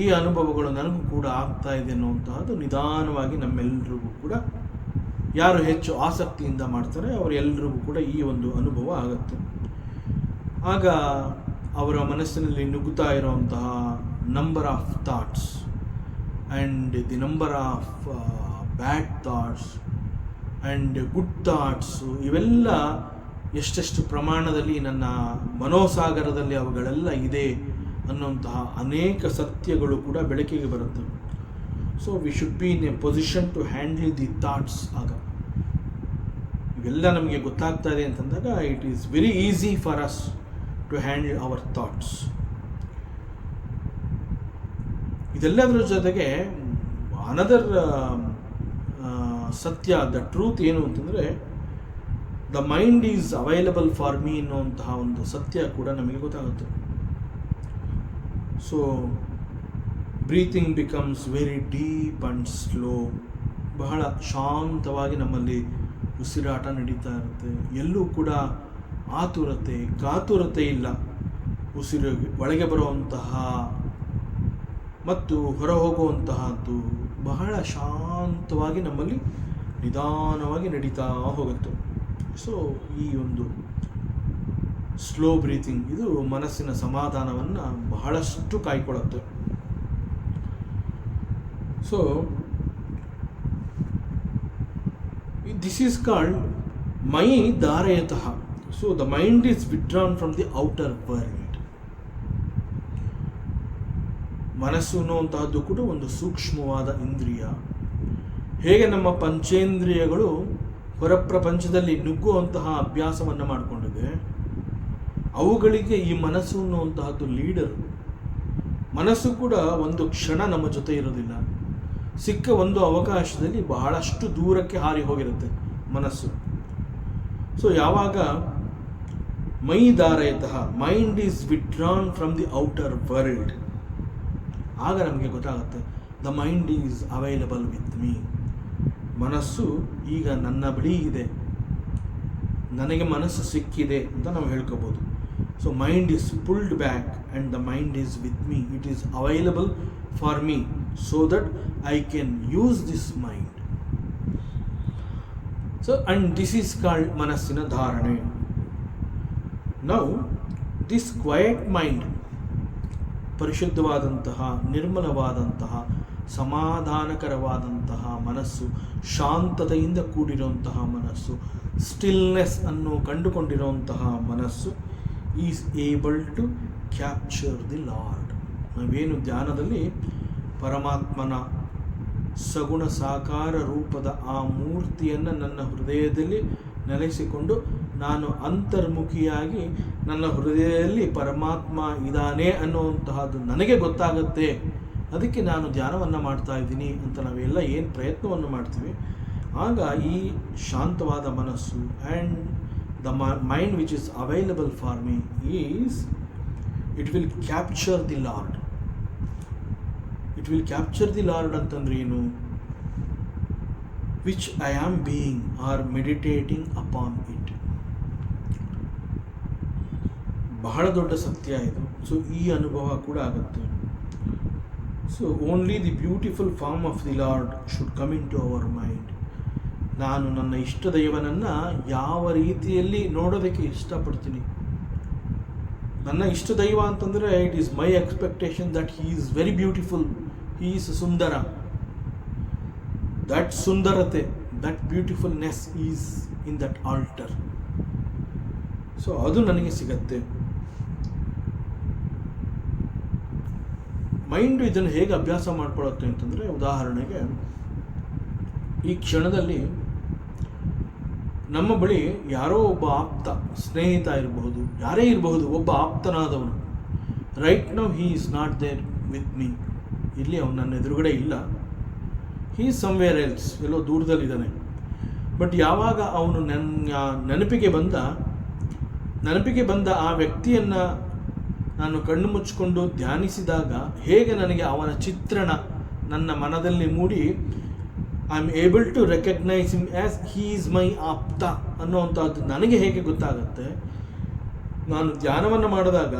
ಈ ಅನುಭವಗಳು ನನಗೂ ಕೂಡ ಆಗ್ತಾ ಇದೆ ಅನ್ನುವಂತಹದ್ದು ನಿಧಾನವಾಗಿ ನಮ್ಮೆಲ್ಲರಿಗೂ ಕೂಡ, ಯಾರು ಹೆಚ್ಚು ಆಸಕ್ತಿಯಿಂದ ಮಾಡ್ತಾರೆ ಅವರೆಲ್ಲರಿಗೂ ಕೂಡ ಈ ಒಂದು ಅನುಭವ ಆಗುತ್ತೆ. ಆಗ ಅವರ ಮನಸ್ಸಿನಲ್ಲಿ ನುಗ್ಗುತ್ತಾ ಇರುವಂತಹ number of thoughts and the number of bad thoughts and good thoughts ಇವೆಲ್ಲ ಎಷ್ಟೆಷ್ಟು ಪ್ರಮಾಣದಲ್ಲಿ ನನ್ನ ಮನೋಸಾಗರದಲ್ಲಿ ಅವುಗಳೆಲ್ಲ ಇದೆ ಅನ್ನುವಂತಹ ಅನೇಕ ಸತ್ಯಗಳು ಕೂಡ ಬೆಳಕಿಗೆ ಬರುತ್ತವೆ. So we should be in a position to handle the thoughts. ಆಗ ಇವೆಲ್ಲ ನಮಗೆ ಗೊತ್ತಾಗ್ತಾ ಇದೆ ಅಂತಂದಾಗ it is very easy for us to handle our thoughts. ಇದೆಲ್ಲದರ ಜೊತೆಗೆ ಅನದರ್ ಸತ್ಯ, ದ ಟ್ರೂತ್ ಏನು ಅಂತಂದರೆ, the mind is available for me ಅನ್ನುವಂತಹ ಒಂದು ಸತ್ಯ ಕೂಡ ನಮಗೆ ಗೊತ್ತಾಗುತ್ತೆ. So breathing becomes very deep and slow. ಬಹಳ ಶಾಂತವಾಗಿ ನಮ್ಮಲ್ಲಿ ಉಸಿರಾಟ ನಡೀತಾ ಇರುತ್ತೆ. ಎಲ್ಲೂ ಕೂಡ ಆತುರತೆ ಕಾತುರತೆ ಇಲ್ಲ. ಉಸಿರು ಒಳಗೆ ಬರುವಂತಹ ಮತ್ತು ಹೊರ ಹೋಗುವಂತಹದ್ದು ಬಹಳ ಶಾಂತವಾಗಿ ನಮ್ಮಲ್ಲಿ ನಿಧಾನವಾಗಿ ನಡೀತಾ ಹೋಗುತ್ತೆ. ಸೊ ಈ ಒಂದು ಸ್ಲೋ ಬ್ರೀತಿಂಗ್ ಇದು ಮನಸ್ಸಿನ ಸಮಾಧಾನವನ್ನು ಬಹಳಷ್ಟು ಕಾಯ್ಕೊಳ್ಳುತ್ತೆ. ಸೊ ದಿಸ್ ಈಸ್ ಕಾಲ್ಡ್ ಮೈ ಧಾರಯತಃ. So the mind is withdrawn from the outer world. ಮನಸ್ಸು ಅನ್ನುವಂತಹದ್ದು ಕೂಡ ಒಂದು ಸೂಕ್ಷ್ಮವಾದ ಇಂದ್ರಿಯ. ಹೇಗೆ ನಮ್ಮ ಪಂಚೇಂದ್ರಿಯಗಳು ಹೊರ ಪ್ರಪಂಚದಲ್ಲಿ ನುಗ್ಗುವಂತಹ ಅಭ್ಯಾಸವನ್ನು ಮಾಡಿಕೊಂಡಿದೆ, ಅವುಗಳಿಗೆ ಈ ಮನಸ್ಸು ಅನ್ನುವಂತಹದ್ದು ಲೀಡರ್. ಮನಸ್ಸು ಕೂಡ ಒಂದು ಕ್ಷಣ ನಮ್ಮ ಜೊತೆ ಇರೋದಿಲ್ಲ. ಸಿಕ್ಕ ಒಂದು ಅವಕಾಶದಲ್ಲಿ ಬಹಳಷ್ಟು ದೂರಕ್ಕೆ ಹಾರಿ ಹೋಗಿರುತ್ತೆ ಮನಸ್ಸು. ಸೊ ಯಾವಾಗ ಮೈ ಧಾರಯತಃ, mind is withdrawn from the outer world, ಆಗ ನಮಗೆ ಗೊತ್ತಾಗುತ್ತೆ the mind is available with me. ಮನಸ್ಸು ಈಗ ನನ್ನ ಬಳಿ ಇದೆ, ನನಗೆ ಮನಸ್ಸು ಸಿಕ್ಕಿದೆ ಅಂತ ನಾವು ಹೇಳ್ಕೋಬೋದು. So mind is pulled back and the mind is with me. It is available for me so that I can use this mind. So and this is called ಮನಸ್ಸಿನ ಧಾರಣೆ. Now this quiet mind, ಪರಿಶುದ್ಧವಾದಂತಹ ನಿರ್ಮಲವಾದಂತಹ ಸಮಾಧಾನಕರವಾದಂತಹ ಮನಸ್ಸು, ಶಾಂತತೆಯಿಂದ ಕೂಡಿರುವಂತಹ ಮನಸ್ಸು, ಸ್ಟಿಲ್ನೆಸ್ ಅನ್ನು ಕಂಡುಕೊಂಡಿರುವಂತಹ ಮನಸ್ಸು is able to capture the lord. ನಾವೇನು ಧ್ಯಾನದಲ್ಲಿ ಪರಮಾತ್ಮನ ಸಗುಣ ಸಾಕಾರ ರೂಪದ ಆ ಮೂರ್ತಿಯನ್ನು ನನ್ನ ಹೃದಯದಲ್ಲಿ ನೆಲೆಸಿಕೊಂಡು ನಾನು ಅಂತರ್ಮುಖಿಯಾಗಿ ನನ್ನ ಹೃದಯದಲ್ಲಿ ಪರಮಾತ್ಮ ಇದ್ದಾನೆ ಅನ್ನುವಂತಹದ್ದು ನನಗೆ ಗೊತ್ತಾಗುತ್ತೆ, ಅದಕ್ಕೆ ನಾನು ಧ್ಯಾನವನ್ನು ಮಾಡ್ತಾ ಇದ್ದೀನಿ ಅಂತ ನಾವೆಲ್ಲ ಏನು ಪ್ರಯತ್ನವನ್ನು ಮಾಡ್ತೀವಿ, ಆಗ ಈ ಶಾಂತವಾದ ಮನಸ್ಸು and the mind which is available for me is it will capture the lord. It will capture the lord ಅಂತಂದ್ರೆ ಏನು? Which I am being or meditating upon it. ಬಹಳ ದೊಡ್ಡ ಸತ್ಯ ಇದು. ಸೊ ಈ ಅನುಭವ ಕೂಡ ಆಗುತ್ತೆ. So only the beautiful form of the lord should come into our mind. ನಾನು ನನ್ನ ಇಷ್ಟ ದೈವನನ್ನು ಯಾವ ರೀತಿಯಲ್ಲಿ ನೋಡೋದಕ್ಕೆ ಇಷ್ಟಪಡ್ತೀನಿ. ನನ್ನ ಇಷ್ಟ ದೈವ ಅಂತಂದರೆ it is my expectation that he is very beautiful, he is ಸುಂದರ. ದಟ್ ಸುಂದರತೆ, that beautifulness is in that altar. So ಅದು ನನಗೆ ಸಿಗತ್ತೆ. ಮೈಂಡು ಇದನ್ನು ಹೇಗೆ ಅಭ್ಯಾಸ ಮಾಡ್ಕೊಳ್ಳುತ್ತೆ ಅಂತಂದರೆ, ಉದಾಹರಣೆಗೆ ಈ ಕ್ಷಣದಲ್ಲಿ ನಮ್ಮ ಬಳಿ ಯಾರೋ ಒಬ್ಬ ಆಪ್ತ ಸ್ನೇಹಿತ ಇರಬಹುದು, ಯಾರೇ ಇರಬಹುದು, ಒಬ್ಬ ಆಪ್ತನಾದವನು. Right now he is not there with me. ಇಲ್ಲಿ ಅವನು ನನ್ನ ಎದುರುಗಡೆ ಇಲ್ಲ, ಹೀ ಈಸ್ ಸಮ್ವೇರ್ ಎಲ್ಸ್, ಎಲ್ಲೋ ದೂರದಲ್ಲಿದ್ದಾನೆ. ಬಟ್ ಯಾವಾಗ ಅವನು ನನ್ನ ನೆನಪಿಗೆ ಬಂದ ಆ ವ್ಯಕ್ತಿಯನ್ನು ನಾನು ಕಣ್ಣು ಮುಚ್ಚಿಕೊಂಡು ಧ್ಯಾನಿಸಿದಾಗ ಹೇಗೆ ನನಗೆ ಅವನ ಚಿತ್ರಣ ನನ್ನ ಮನದಲ್ಲಿ ಮೂಡಿ I am able to recognise him as he is my ಆಪ್ತ ಅನ್ನೋವಂಥದ್ದು ನನಗೆ ಹೇಗೆ ಗೊತ್ತಾಗುತ್ತೆ? ನಾನು ಧ್ಯಾನವನ್ನು ಮಾಡಿದಾಗ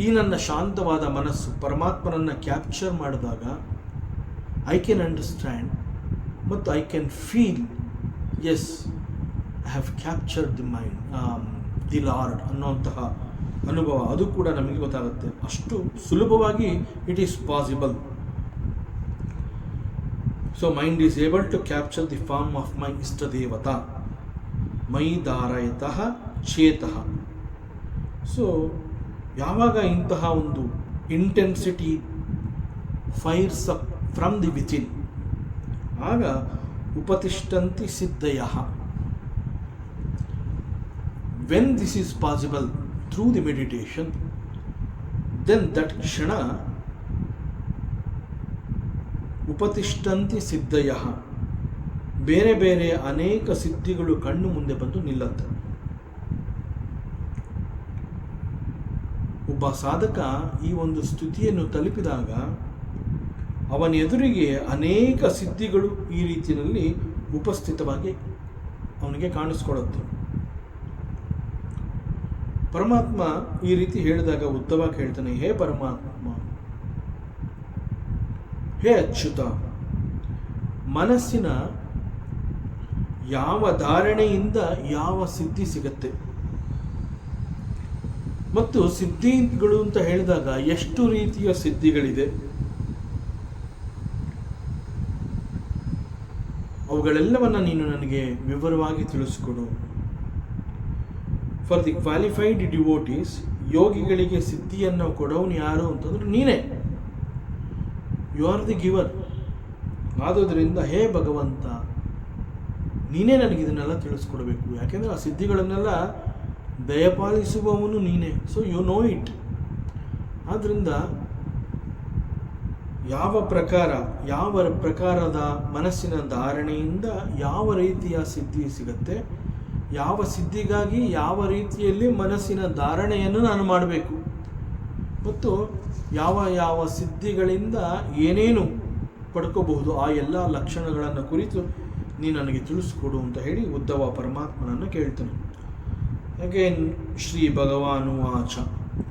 ಈ ನನ್ನ ಶಾಂತವಾದ ಮನಸ್ಸು ಪರಮಾತ್ಮನನ್ನು ಕ್ಯಾಪ್ಚರ್ ಮಾಡಿದಾಗ ಐ ಕ್ಯಾನ್ ಅಂಡರ್ಸ್ಟ್ಯಾಂಡ್ ಮತ್ತು I can feel, as I have captured the mind, the Lord ಅನ್ನೋಂತಹ ಅನುಭವ ಅದು ಕೂಡ ನಮಗೆ ಗೊತ್ತಾಗುತ್ತೆ. ಅಷ್ಟು ಸುಲಭವಾಗಿ it is possible. So mind is able to capture the form of my ಇಷ್ಟದೇವತಾ ಮೈ ಧಾರಯತಃ ಚೇತಃ. ಸೊ ಯಾವಾಗ ಇಂತಹ ಒಂದು intensity fires up from the within, ಆಗ ಉಪತಿಷ್ಠಂತಿ ಸಿದ್ಧಯಃ. When this is possible through the meditation, then that ಕ್ಷಣ ಉಪತಿಷ್ಠಂತಿ ಸಿದ್ಧಯಃ, ಬೇರೆ ಬೇರೆ ಅನೇಕ ಸಿದ್ಧಿಗಳು ಕಣ್ಣು ಮುಂದೆ ಬಂದು ನಿಲ್ಲುತ್ತೆ. ಒಬ್ಬ ಸಾಧಕ ಈ ಒಂದು ಸ್ಥಿತಿಯನ್ನು ತಲುಪಿದಾಗ ಅವನ ಎದುರಿಗೆ ಅನೇಕ ಸಿದ್ಧಿಗಳು ಈ ರೀತಿಯಲ್ಲಿ ಉಪಸ್ಥಿತವಾಗಿ ಅವನಿಗೆ ಕಾಣಿಸ್ಕೊಳ್ಳುತ್ತೆ. ಪರಮಾತ್ಮ ಈ ರೀತಿ ಹೇಳಿದಾಗ ಉದ್ಧವ ಹೇಳ್ತಾನೆ, ಹೇ ಪರಮಾತ್ಮ, ಹೇ ಅಚ್ಯುತ, ಮನಸ್ಸಿನ ಯಾವ ಧಾರಣೆಯಿಂದ ಯಾವ ಸಿದ್ಧಿ ಸಿಗತ್ತೆ, ಮತ್ತು ಸಿದ್ಧಿಗಳು ಅಂತ ಹೇಳಿದಾಗ ಎಷ್ಟು ರೀತಿಯ ಸಿದ್ಧಿಗಳಿದೆ, ಅವುಗಳೆಲ್ಲವನ್ನ ನೀನು ನನಗೆ ವಿವರವಾಗಿ ತಿಳಿಸಿಕೊಡು. ಫಾರ್ ದಿ ಕ್ವಾಲಿಫೈಡ್ ಡಿವೋಟೀಸ್, ಯೋಗಿಗಳಿಗೆ ಸಿದ್ಧಿಯನ್ನು ಕೊಡೋನು ಯಾರು ಅಂತಂದ್ರೆ ನೀನೇ. You are the giver. ಆದುದರಿಂದ ಹೇ ಭಗವಂತ, ನೀನೇ ನನಗೆ ಇದನ್ನೆಲ್ಲ ತಿಳಿಸ್ಕೊಡ್ಬೇಕು. ಯಾಕೆಂದರೆ ಆ ಸಿದ್ಧಿಗಳನ್ನೆಲ್ಲ ದಯಪಾಲಿಸುವವನು ನೀನೇ. So you know it. ಆದ್ದರಿಂದ ಯಾವ ಪ್ರಕಾರದ ಮನಸ್ಸಿನ ಧಾರಣೆಯಿಂದ ಯಾವ ರೀತಿಯ ಸಿದ್ಧಿ ಸಿಗತ್ತೆ, ಯಾವ ಸಿದ್ಧಿಗಾಗಿ ಯಾವ ರೀತಿಯಲ್ಲಿ ಮನಸ್ಸಿನ ಧಾರಣೆಯನ್ನು ನಾನು ಮಾಡಬೇಕು, ಮತ್ತು ಯಾವ ಸಿದ್ಧಿಗಳಿಂದ ಏನೇನು ಪಡ್ಕೋಬಹುದು ಆ ಎಲ್ಲ ಲಕ್ಷಣಗಳನ್ನು ಕುರಿತು ನೀನು ನನಗೆ ತಿಳಿಸ್ಕೊಡು ಅಂತ ಹೇಳಿ ಉದ್ಧವ ಪರಮಾತ್ಮನನ್ನು ಕೇಳ್ತಾನೆ. ಅಗೇನ್ ಶ್ರೀ ಭಗವಾನು ವಾಚ,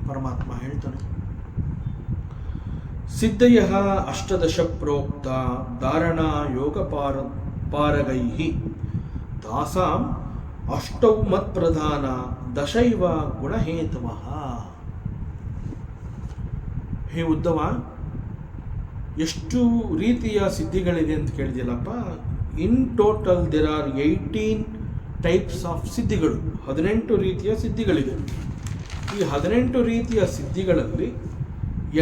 ಪರಮಾತ್ಮ ಹೇಳ್ತಾನೆ, ಸಿದ್ಧಯ ಅಷ್ಟದಶ ಪ್ರೋಕ್ತ ಧಾರಣಾ ಯೋಗ ಪಾರಗೈ ತಾಸಾಂ ಅಷ್ಟೌ ಮತ್ಪ್ರಧಾನ ದಶೈವ ಗುಣಹೇತವಃ. ಹೇ ಉದ್ಧವ, ಎಷ್ಟು ರೀತಿಯ ಸಿದ್ಧಿಗಳಿದೆ ಅಂತ ಕೇಳಿದ್ಯಲ್ಲಪ್ಪ. In total there are 18 types of ಸಿದ್ಧಿಗಳು. 18 ರೀತಿಯ ಸಿದ್ಧಿಗಳಿದೆ. ಈ 18 ರೀತಿಯ ಸಿದ್ಧಿಗಳಲ್ಲಿ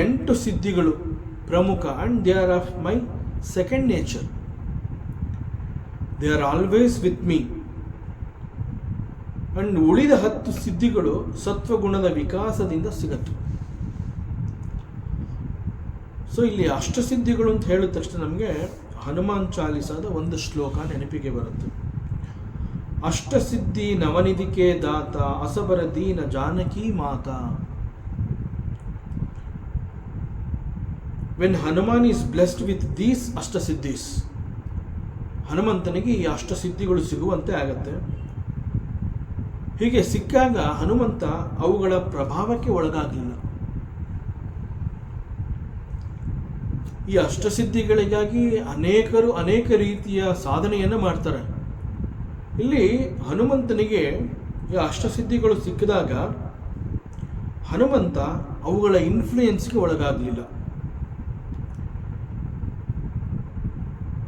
8 ಸಿದ್ಧಿಗಳು ಪ್ರಮುಖ, and they R of my second nature. They are always with me. And ಉಳಿದ 10 ಸಿದ್ಧಿಗಳು ಸತ್ವಗುಣದ ವಿಕಾಸದಿಂದ ಸಿಗತ್ತೆ. ಸೊ ಇಲ್ಲಿ ಅಷ್ಟಸಿದ್ಧಿಗಳು ಅಂತ ಹೇಳಿದ ತಕ್ಷಣ ನಮಗೆ ಹನುಮಾನ್ ಚಾಲಿಸಾದ ಒಂದು ಶ್ಲೋಕ ನೆನಪಿಗೆ ಬರುತ್ತೆ. ಅಷ್ಟಸಿದ್ಧಿ ನವನಿಧಿಕೆ ದಾತ ಅಸಬರ ದೀನ ಜಾನಕಿ ಮಾತಾ. When Hanuman is blessed with these ashtasiddhis, ಹನುಮಂತನಿಗೆ ಈ ಅಷ್ಟಸಿದ್ಧಿಗಳು ಸಿಗುವಂತೆ ಆಗತ್ತೆ. ಹೀಗೆ ಸಿಕ್ಕಾಗ ಹನುಮಂತ ಅವುಗಳ ಪ್ರಭಾವಕ್ಕೆ ಒಳಗಾಗಲಿಲ್ಲ. ಈ ಅಷ್ಟಸಿದ್ಧಿಗಳಿಗಾಗಿ ಅನೇಕರು ಅನೇಕ ರೀತಿಯ ಸಾಧನೆಯನ್ನು ಮಾಡ್ತಾರೆ. ಇಲ್ಲಿ ಹನುಮಂತನಿಗೆ ಈ ಅಷ್ಟಸಿದ್ಧಿಗಳು ಸಿಕ್ಕಿದಾಗ ಹನುಮಂತ ಅವುಗಳ ಇನ್ಫ್ಲೂಯೆನ್ಸ್ಗೆ ಒಳಗಾಗಲಿಲ್ಲ.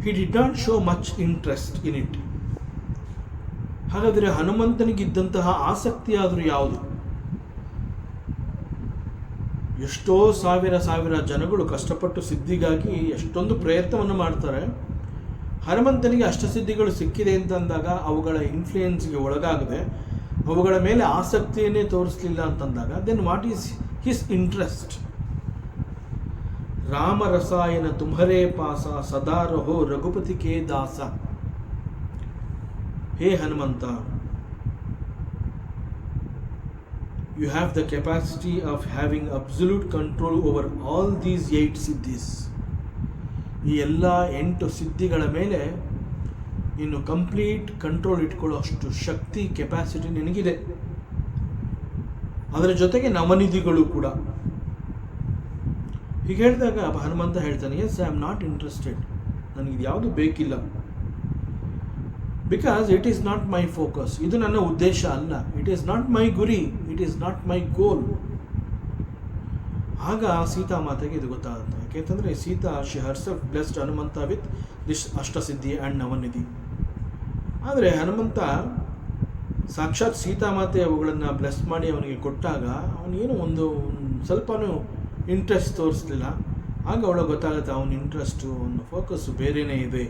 He did not show much interest in it. ಹಾಗಾದರೆ ಹನುಮಂತನಿಗಿದ್ದಂತಹ ಆಸಕ್ತಿ ಆದರೂ ಯಾವುದು? ಎಷ್ಟೋ ಸಾವಿರ ಜನಗಳು ಕಷ್ಟಪಟ್ಟು ಸಿದ್ಧಿಗಾಗಿ ಎಷ್ಟೊಂದು ಪ್ರಯತ್ನವನ್ನು ಮಾಡ್ತಾರೆ. ಹನುಮಂತನಿಗೆ ಅಷ್ಟಸಿದ್ಧಿಗಳು ಸಿಕ್ಕಿದೆ ಅಂತಂದಾಗ ಅವುಗಳ ಇನ್ಫ್ಲೂಯೆನ್ಸ್ಗೆ ಒಳಗಾಗದೆ ಅವುಗಳ ಮೇಲೆ ಆಸಕ್ತಿಯನ್ನೇ ತೋರಿಸಲಿಲ್ಲ ಅಂತಂದಾಗ then what is his interest? Rama ರಸಾಯನ ತುಮ್ಹರೇ ಪಾಸ ಸದಾ ರಹೋ ರಘುಪತಿ ಕೆ ದಾಸ. ಹೇ Hanumantha, you have the capacity of having absolute control over all these 8 siddhis. ಈ ಎಲ್ಲ 8 ಸಿದ್ಧಿಗಳ ಮೇಲೆ ನೀನು ಕಂಪ್ಲೀಟ್ ಕಂಟ್ರೋಲ್ ಇಟ್ಕೊಳ್ಳೋ ಅಷ್ಟು ಶಕ್ತಿ, ಕೆಪಾಸಿಟಿ ನಿನಗಿದೆ. ಅದರ ಜೊತೆಗೆ ನವನಿಧಿಗಳು ಕೂಡ. ಹೀಗೆ ಹೇಳಿದಾಗ ಹನುಮಂತ ಹೇಳ್ತಾನೆ, yes I am not interested, ನನಗೆ ಯಾವುದು ಬೇಕಿಲ್ಲ. Because it is not my focus, ಇದು ನನ್ನ ಉದ್ದೇಶ ಅಲ್ಲ. ಇಟ್ ಈಸ್ ನಾಟ್ ಮೈ ಗುರಿ, it is not my goal. ಆಗ ಸೀತಾಮಾತೆಗೆ ಇದು ಗೊತ್ತಾಗುತ್ತೆ. ಯಾಕೆಂತಂದರೆ Sita she herself blessed Hanumanta with this ashtasiddhi and navanidhi. ಆದರೆ ಹನುಮಂತ ಸಾಕ್ಷಾತ್ ಸೀತಾಮಾತೆ ಅವುಗಳನ್ನು ಬ್ಲೆಸ್ ಮಾಡಿ ಅವನಿಗೆ ಕೊಟ್ಟಾಗ ಅವನೇನು ಒಂದು ಸ್ವಲ್ಪನೂ ಇಂಟ್ರೆಸ್ಟ್ ತೋರಿಸಲಿಲ್ಲ. ಆಗ ಅವಳಿಗೆ ಗೊತ್ತಾಗುತ್ತೆ ಅವನ ಇಂಟ್ರೆಸ್ಟು, ಅವನ ಫೋಕಸ್ಸು ಬೇರೆಯೇ ಇದೆ.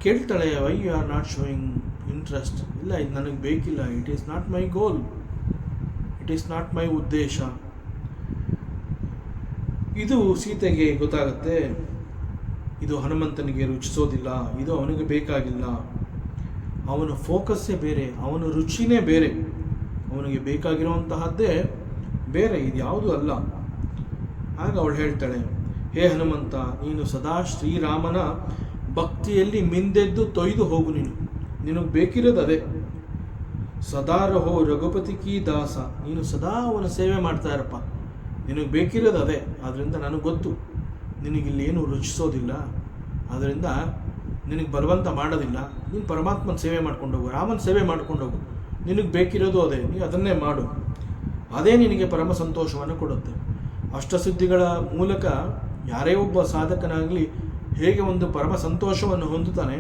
ಕೇಳ್ತಾಳೆ, why you are not showing interest? ಇಲ್ಲ, ಇದು ನನಗೆ ಬೇಕಿಲ್ಲ, it is not my goal, it is not my ಉದ್ದೇಶ. ಇದು ಸೀತೆಗೆ ಗೊತ್ತಾಗುತ್ತೆ, ಇದು ಹನುಮಂತನಿಗೆ ರುಚಿಸೋದಿಲ್ಲ, ಇದು ಅವನಿಗೆ ಬೇಕಾಗಿಲ್ಲ. ಅವನ ಫೋಕಸ್ಸೇ ಬೇರೆ, ಅವನ ರುಚಿನೇ ಬೇರೆ, ಅವನಿಗೆ ಬೇಕಾಗಿರುವಂತಹದ್ದೇ ಬೇರೆ, ಇದು ಯಾವುದೂ ಅಲ್ಲ. ಆಗ ಅವಳು ಹೇಳ್ತಾಳೆ, ಹೇ ಹನುಮಂತ, ನೀನು ಸದಾ ಶ್ರೀರಾಮನ ಭಕ್ತಿಯಲ್ಲಿ ಮಿಂದೆದ್ದು ತೊಯ್ದು ಹೋಗು. ನಿನಗೆ ಬೇಕಿರೋದು ಅದೇ. ಸದಾ ರಹೋ ರಘುಪತಿ ಕೀ ದಾಸ, ನೀನು ಸದಾ ಅವನ ಸೇವೆ ಮಾಡ್ತಾ ಇರಪ್ಪ, ನಿನಗೆ ಬೇಕಿರೋದು ಅದೇ. ಆದ್ದರಿಂದ ನನಗೆ ಗೊತ್ತು ನಿನಗಿಲ್ಲಿ ಏನು ರುಚಿಸೋದಿಲ್ಲ, ಆದ್ದರಿಂದ ನಿನಗೆ ಬಲವಂತ ಮಾಡೋದಿಲ್ಲ. ನೀನು ಪರಮಾತ್ಮನ ಸೇವೆ ಮಾಡ್ಕೊಂಡು ಹೋಗು, ರಾಮನ ಸೇವೆ ಮಾಡ್ಕೊಂಡು ಹೋಗು, ನಿನಗೆ ಬೇಕಿರೋದು ಅದೇ, ನೀನು ಅದನ್ನೇ ಮಾಡು, ಅದೇ ನಿನಗೆ ಪರಮ ಸಂತೋಷವನ್ನು ಕೊಡುತ್ತೆ. ಅಷ್ಟಸಿದ್ಧಿಗಳ ಮೂಲಕ ಯಾರೇ ಒಬ್ಬ ಸಾಧಕನಾಗಲಿ ಹೇಗೆ ಒಂದು ಪರಮ ಸಂತೋಷವನ್ನು ಹೊಂದುತ್ತಾನೆ,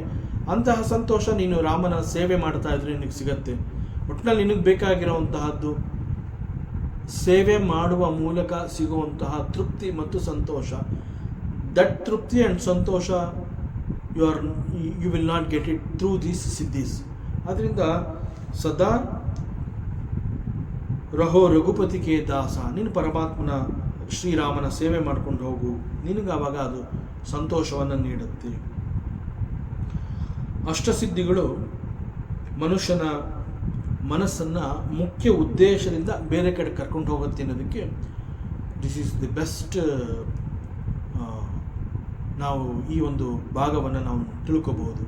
ಅಂತಹ ಸಂತೋಷ ನೀನು ರಾಮನ ಸೇವೆ ಮಾಡ್ತಾ ಇದ್ರೆ ನಿನಗೆ ಸಿಗತ್ತೆ. ಒಟ್ಟಿನಲ್ಲಿ ನಿನಗೆ ಬೇಕಾಗಿರುವಂತಹದ್ದು ಸೇವೆ ಮಾಡುವ ಮೂಲಕ ಸಿಗುವಂತಹ ತೃಪ್ತಿ ಮತ್ತು ಸಂತೋಷ. ದಟ್ ತೃಪ್ತಿ ಆ್ಯಂಡ್ ಸಂತೋಷ you will not get it through these ಸಿದ್ಧೀಸ್. ಆದ್ದರಿಂದ ಸದಾ ರಹೋ ರಘುಪತಿ ಕೇ ದಾಸ, ನೀನು ಪರಮಾತ್ಮನ ಶ್ರೀರಾಮನ ಸೇವೆ ಮಾಡ್ಕೊಂಡು ಹೋಗು, ನಿನಗೆ ಆವಾಗ ಅದು ಸಂತೋಷವನ್ನು ನೀಡುತ್ತೆ. ಅಷ್ಟಸಿದ್ಧಿಗಳು ಮನುಷ್ಯನ ಮನಸ್ಸನ್ನು ಮುಖ್ಯ ಉದ್ದೇಶದಿಂದ ಬೇರೆ ಕಡೆ ಕರ್ಕೊಂಡು ಹೋಗುತ್ತೆ ಅನ್ನೋದಕ್ಕೆ ದಿಸ್ ಈಸ್ ದಿ ಬೆಸ್ಟ್. ನಾವು ಈ ಒಂದು ಭಾಗವನ್ನು ನಾವು ತಿಳ್ಕೋಬಹುದು.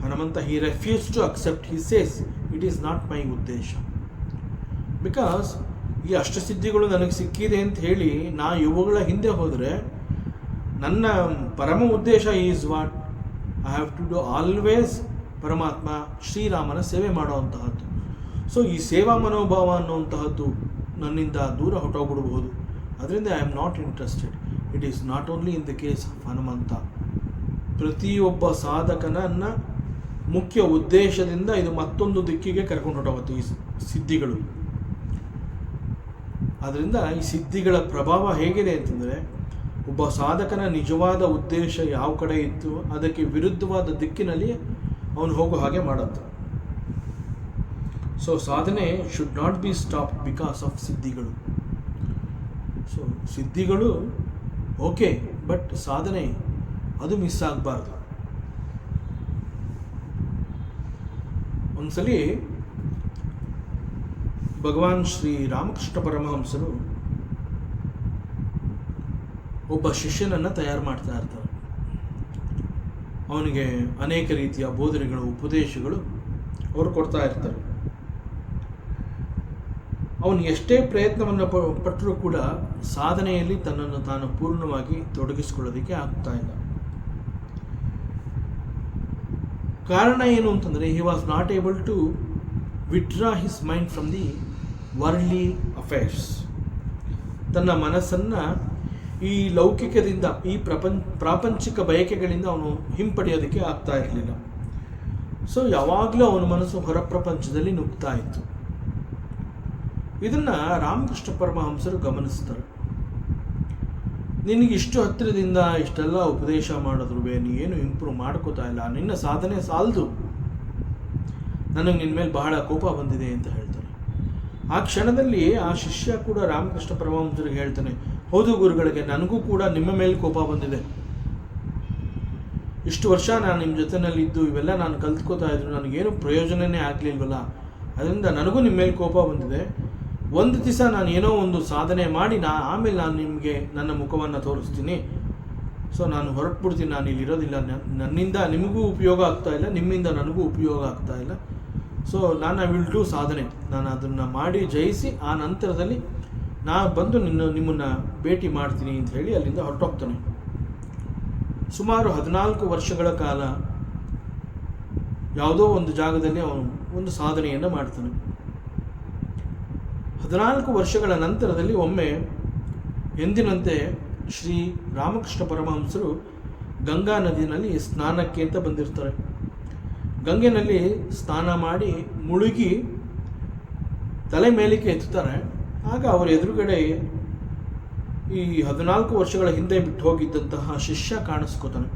Hanumanta he refuse to accept, he says it is not my ಉದ್ದೇಶ. ಬಿಕಾಸ್ ಈ ಅಷ್ಟಸಿದ್ಧಿಗಳು ನನಗೆ ಸಿಕ್ಕಿದೆ ಅಂತ ಹೇಳಿ ನಾ ಇವುಗಳ ಹಿಂದೆ ಹೋದರೆ ನನ್ನ ಪರಮ ಉದ್ದೇಶ is what I have to do always ಪರಮಾತ್ಮ ಶ್ರೀರಾಮನ ಸೇವೆ ಮಾಡುವಂತಹದ್ದು. ಸೊ ಈ ಸೇವಾ ಮನೋಭಾವ ಅನ್ನುವಂತಹದ್ದು ನನ್ನಿಂದ ದೂರ ಹೊರಟೋಗ್ಬಿಡಬಹುದು. ಅದರಿಂದ I am not interested. It is not only in the case of Hanumantha. ಪ್ರತಿಯೊಬ್ಬ ಸಾಧಕನನ್ನು ಮುಖ್ಯ ಉದ್ದೇಶದಿಂದ ಇದು ಮತ್ತೊಂದು ದಿಕ್ಕಿಗೆ ಕರ್ಕೊಂಡು ಹೊರಟೋಗುತ್ತೆ ಈ ಸಿದ್ಧಿಗಳು. ಆದ್ದರಿಂದ ಈ ಸಿದ್ಧಿಗಳ ಪ್ರಭಾವ ಹೇಗಿದೆ ಅಂತಂದರೆ, ಒಬ್ಬ ಸಾಧಕನ ನಿಜವಾದ ಉದ್ದೇಶ ಯಾವ ಕಡೆ ಇತ್ತು ಅದಕ್ಕೆ ವಿರುದ್ಧವಾದ ದಿಕ್ಕಿನಲ್ಲಿ ಅವನು ಹೋಗೋ ಹಾಗೆ ಮಾಡುತ್ತೆ. ಸೊ ಸಾಧನೆ should not be stop because of ಸಿದ್ಧಿಗಳು. ಸೊ ಸಿದ್ಧಿಗಳು ಓಕೆ, ಬಟ್ ಸಾಧನೆ ಅದು ಮಿಸ್ ಆಗಬಾರ್ದು. ಒಂದ್ಸಲಿ ಭಗವಾನ್ ಶ್ರೀ ರಾಮಕೃಷ್ಣ ಪರಮಹಂಸರು ಒಬ್ಬ ಶಿಷ್ಯನನ್ನು ತಯಾರು ಮಾಡ್ತಾ ಇರ್ತಾರೆ. ಅವನಿಗೆ ಅನೇಕ ರೀತಿಯ ಬೋಧನೆಗಳು, ಉಪದೇಶಗಳು ಅವರು ಕೊಡ್ತಾ ಇರ್ತಾರೆ. ಅವನು ಎಷ್ಟೇ ಪ್ರಯತ್ನವನ್ನು ಪಟ್ಟರೂ ಕೂಡ ಸಾಧನೆಯಲ್ಲಿ ತನ್ನನ್ನು ತಾನು ಪೂರ್ಣವಾಗಿ ತೊಡಗಿಸಿಕೊಳ್ಳೋದಕ್ಕೆ ಆಗ್ತಾ ಇಲ್ಲ. ಕಾರಣ ಏನು ಅಂತಂದರೆ, he was not able to withdraw his mind from the worldly affairs. ತನ್ನ ಮನಸ್ಸನ್ನು ಈ ಲೌಕಿಕದಿಂದ, ಈ ಪ್ರಾಪಂಚಿಕ ಬಯಕೆಗಳಿಂದ ಅವನು ಹಿಂಪಡೆಯೋದಕ್ಕೆ ಆಗ್ತಾ ಇರಲಿಲ್ಲ. ಸೊ ಯಾವಾಗಲೂ ಅವನ ಮನಸ್ಸು ಹೊರ ಪ್ರಪಂಚದಲ್ಲಿ ನುಗ್ತಾ ಇತ್ತು. ಇದನ್ನು ರಾಮಕೃಷ್ಣ ಪರಮಹಂಸರು ಗಮನಿಸ್ತಾರೆ. ನಿನಗೆ ಇಷ್ಟು ಹತ್ತಿರದಿಂದ ಇಷ್ಟೆಲ್ಲ ಉಪದೇಶ ಮಾಡಿದ್ರು ನೀನು ಇಂಪ್ರೂವ್ ಮಾಡ್ಕೋತಾ ಇಲ್ಲ, ನಿನ್ನ ಸಾಧನೆ ಸಾಲದು, ನನಗೆ ನಿನ್ನ ಮೇಲೆ ಬಹಳ ಕೋಪ ಬಂದಿದೆ ಅಂತ ಹೇಳ್ತಾರೆ. ಆ ಕ್ಷಣದಲ್ಲಿ ಆ ಶಿಷ್ಯ ಕೂಡ ರಾಮಕೃಷ್ಣ ಪರಮಹಂಸರಿಗೆ ಹೇಳ್ತಾನೆ, ಹೌದು ಗುರುಗಳಿಗೆ, ನನಗೂ ಕೂಡ ನಿಮ್ಮ ಮೇಲೆ ಕೋಪ ಬಂದಿದೆ. ಇಷ್ಟು ವರ್ಷ ನಾನು ನಿಮ್ಮ ಜೊತೆನಲ್ಲಿದ್ದು ಇವೆಲ್ಲ ನಾನು ಕಲ್ತ್ಕೋತಾ ಇದ್ರು, ನನಗೇನು ಪ್ರಯೋಜನವೇ ಆಗಲಿಲ್ವಲ್ಲ, ಅದರಿಂದ ನನಗೂ ನಿಮ್ಮ ಮೇಲೆ ಕೋಪ ಬಂದಿದೆ. ಒಂದು ದಿವಸ ನಾನು ಏನೋ ಒಂದು ಸಾಧನೆ ಮಾಡಿ ಆಮೇಲೆ ನಾನು ನಿಮಗೆ ನನ್ನ ಮುಖವನ್ನು ತೋರಿಸ್ತೀನಿ. ಸೊ ನಾನು ಹೊರಟ್ಬಿಡ್ತೀನಿ, ನಾನು ಇಲ್ಲಿರೋದಿಲ್ಲ, ನನ್ನಿಂದ ನಿಮಗೂ ಉಪಯೋಗ ಆಗ್ತಾ ಇಲ್ಲ, ನಿಮ್ಮಿಂದ ನನಗೂ ಉಪಯೋಗ ಆಗ್ತಾ ಇಲ್ಲ. ಸೊ ನಾನು ಐ ವಿಲ್ ಡೂ ಸಾಧನೆ, ನಾನು ಅದನ್ನು ಮಾಡಿ ಜಯಿಸಿ ಆ ನಂತರದಲ್ಲಿ ಬಂದು ನಿಮ್ಮನ್ನು ಭೇಟಿ ಮಾಡ್ತೀನಿ ಅಂತ ಹೇಳಿ ಅಲ್ಲಿಂದ ಹೊರಟೋಗ್ತಾನೆ. ಸುಮಾರು 14 ವರ್ಷಗಳ ಕಾಲ ಯಾವುದೋ ಒಂದು ಜಾಗದಲ್ಲಿ ಅವನು ಒಂದು ಸಾಧನೆಯನ್ನು ಮಾಡ್ತಾನೆ. 14 ವರ್ಷಗಳ ನಂತರದಲ್ಲಿ ಒಮ್ಮೆ ಎಂದಿನಂತೆ ಶ್ರೀ ರಾಮಕೃಷ್ಣ ಪರಮಹಂಸರು ಗಂಗಾ ನದಿಯಲ್ಲಿ ಸ್ನಾನಕ್ಕೆ ಅಂತ ಬಂದಿರ್ತಾರೆ. ಗಂಗೆನಲ್ಲಿ ಸ್ನಾನ ಮಾಡಿ ಮುಳುಗಿ ತಲೆ ಮೇಲಕ್ಕೆ ಎತ್ತುತ್ತಾರೆ. ಆಗ ಅವರ ಎದುರುಗಡೆ ಈ 14 ವರ್ಷಗಳ ಹಿಂದೆ ಬಿಟ್ಟು ಹೋಗಿದ್ದಂತಹ ಶಿಷ್ಯ ಕಾಣಿಸ್ಕೋತಾನೆ.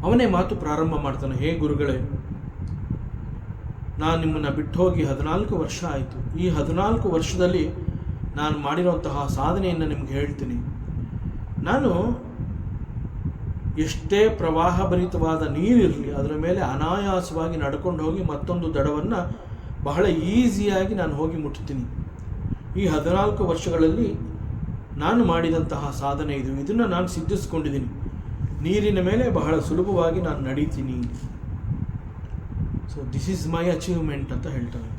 ಅವನೇ ಮಾತು ಪ್ರಾರಂಭ ಮಾಡ್ತಾನೆ. ಹೇ ಗುರುಗಳೇ, ನಾನು ನಿಮ್ಮನ್ನು ಬಿಟ್ಟು ಹೋಗಿ 14 ವರ್ಷ ಆಯಿತು. ಈ 14 ವರ್ಷದಲ್ಲಿ ನಾನು ಮಾಡಿರುವಂತಹ ಸಾಧನೆಯನ್ನು ನಿಮ್ಗೆ ಹೇಳ್ತೀನಿ. ನಾನು ಎಷ್ಟೇ ಪ್ರವಾಹಭರಿತವಾದ ನೀರಿರಲಿ ಅದರ ಮೇಲೆ ಅನಾಯಾಸವಾಗಿ ನಡ್ಕೊಂಡು ಹೋಗಿ ಮತ್ತೊಂದು ದಡವನ್ನು ಬಹಳ ಈಸಿಯಾಗಿ ನಾನು ಹೋಗಿ ಮುಟ್ತೀನಿ. ಈ 14 ವರ್ಷಗಳಲ್ಲಿ ನಾನು ಮಾಡಿದಂತಹ ಸಾಧನೆ ಇದನ್ನು ನಾನು ಸಿದ್ಧಿಸ್ಕೊಂಡಿದ್ದೀನಿ. ನೀರಿನ ಮೇಲೆ ಬಹಳ ಸುಲಭವಾಗಿ ನಾನು ನಡೀತೀನಿ. So this is my achievement ಅಂತ ಹೇಳ್ತಾರೆ.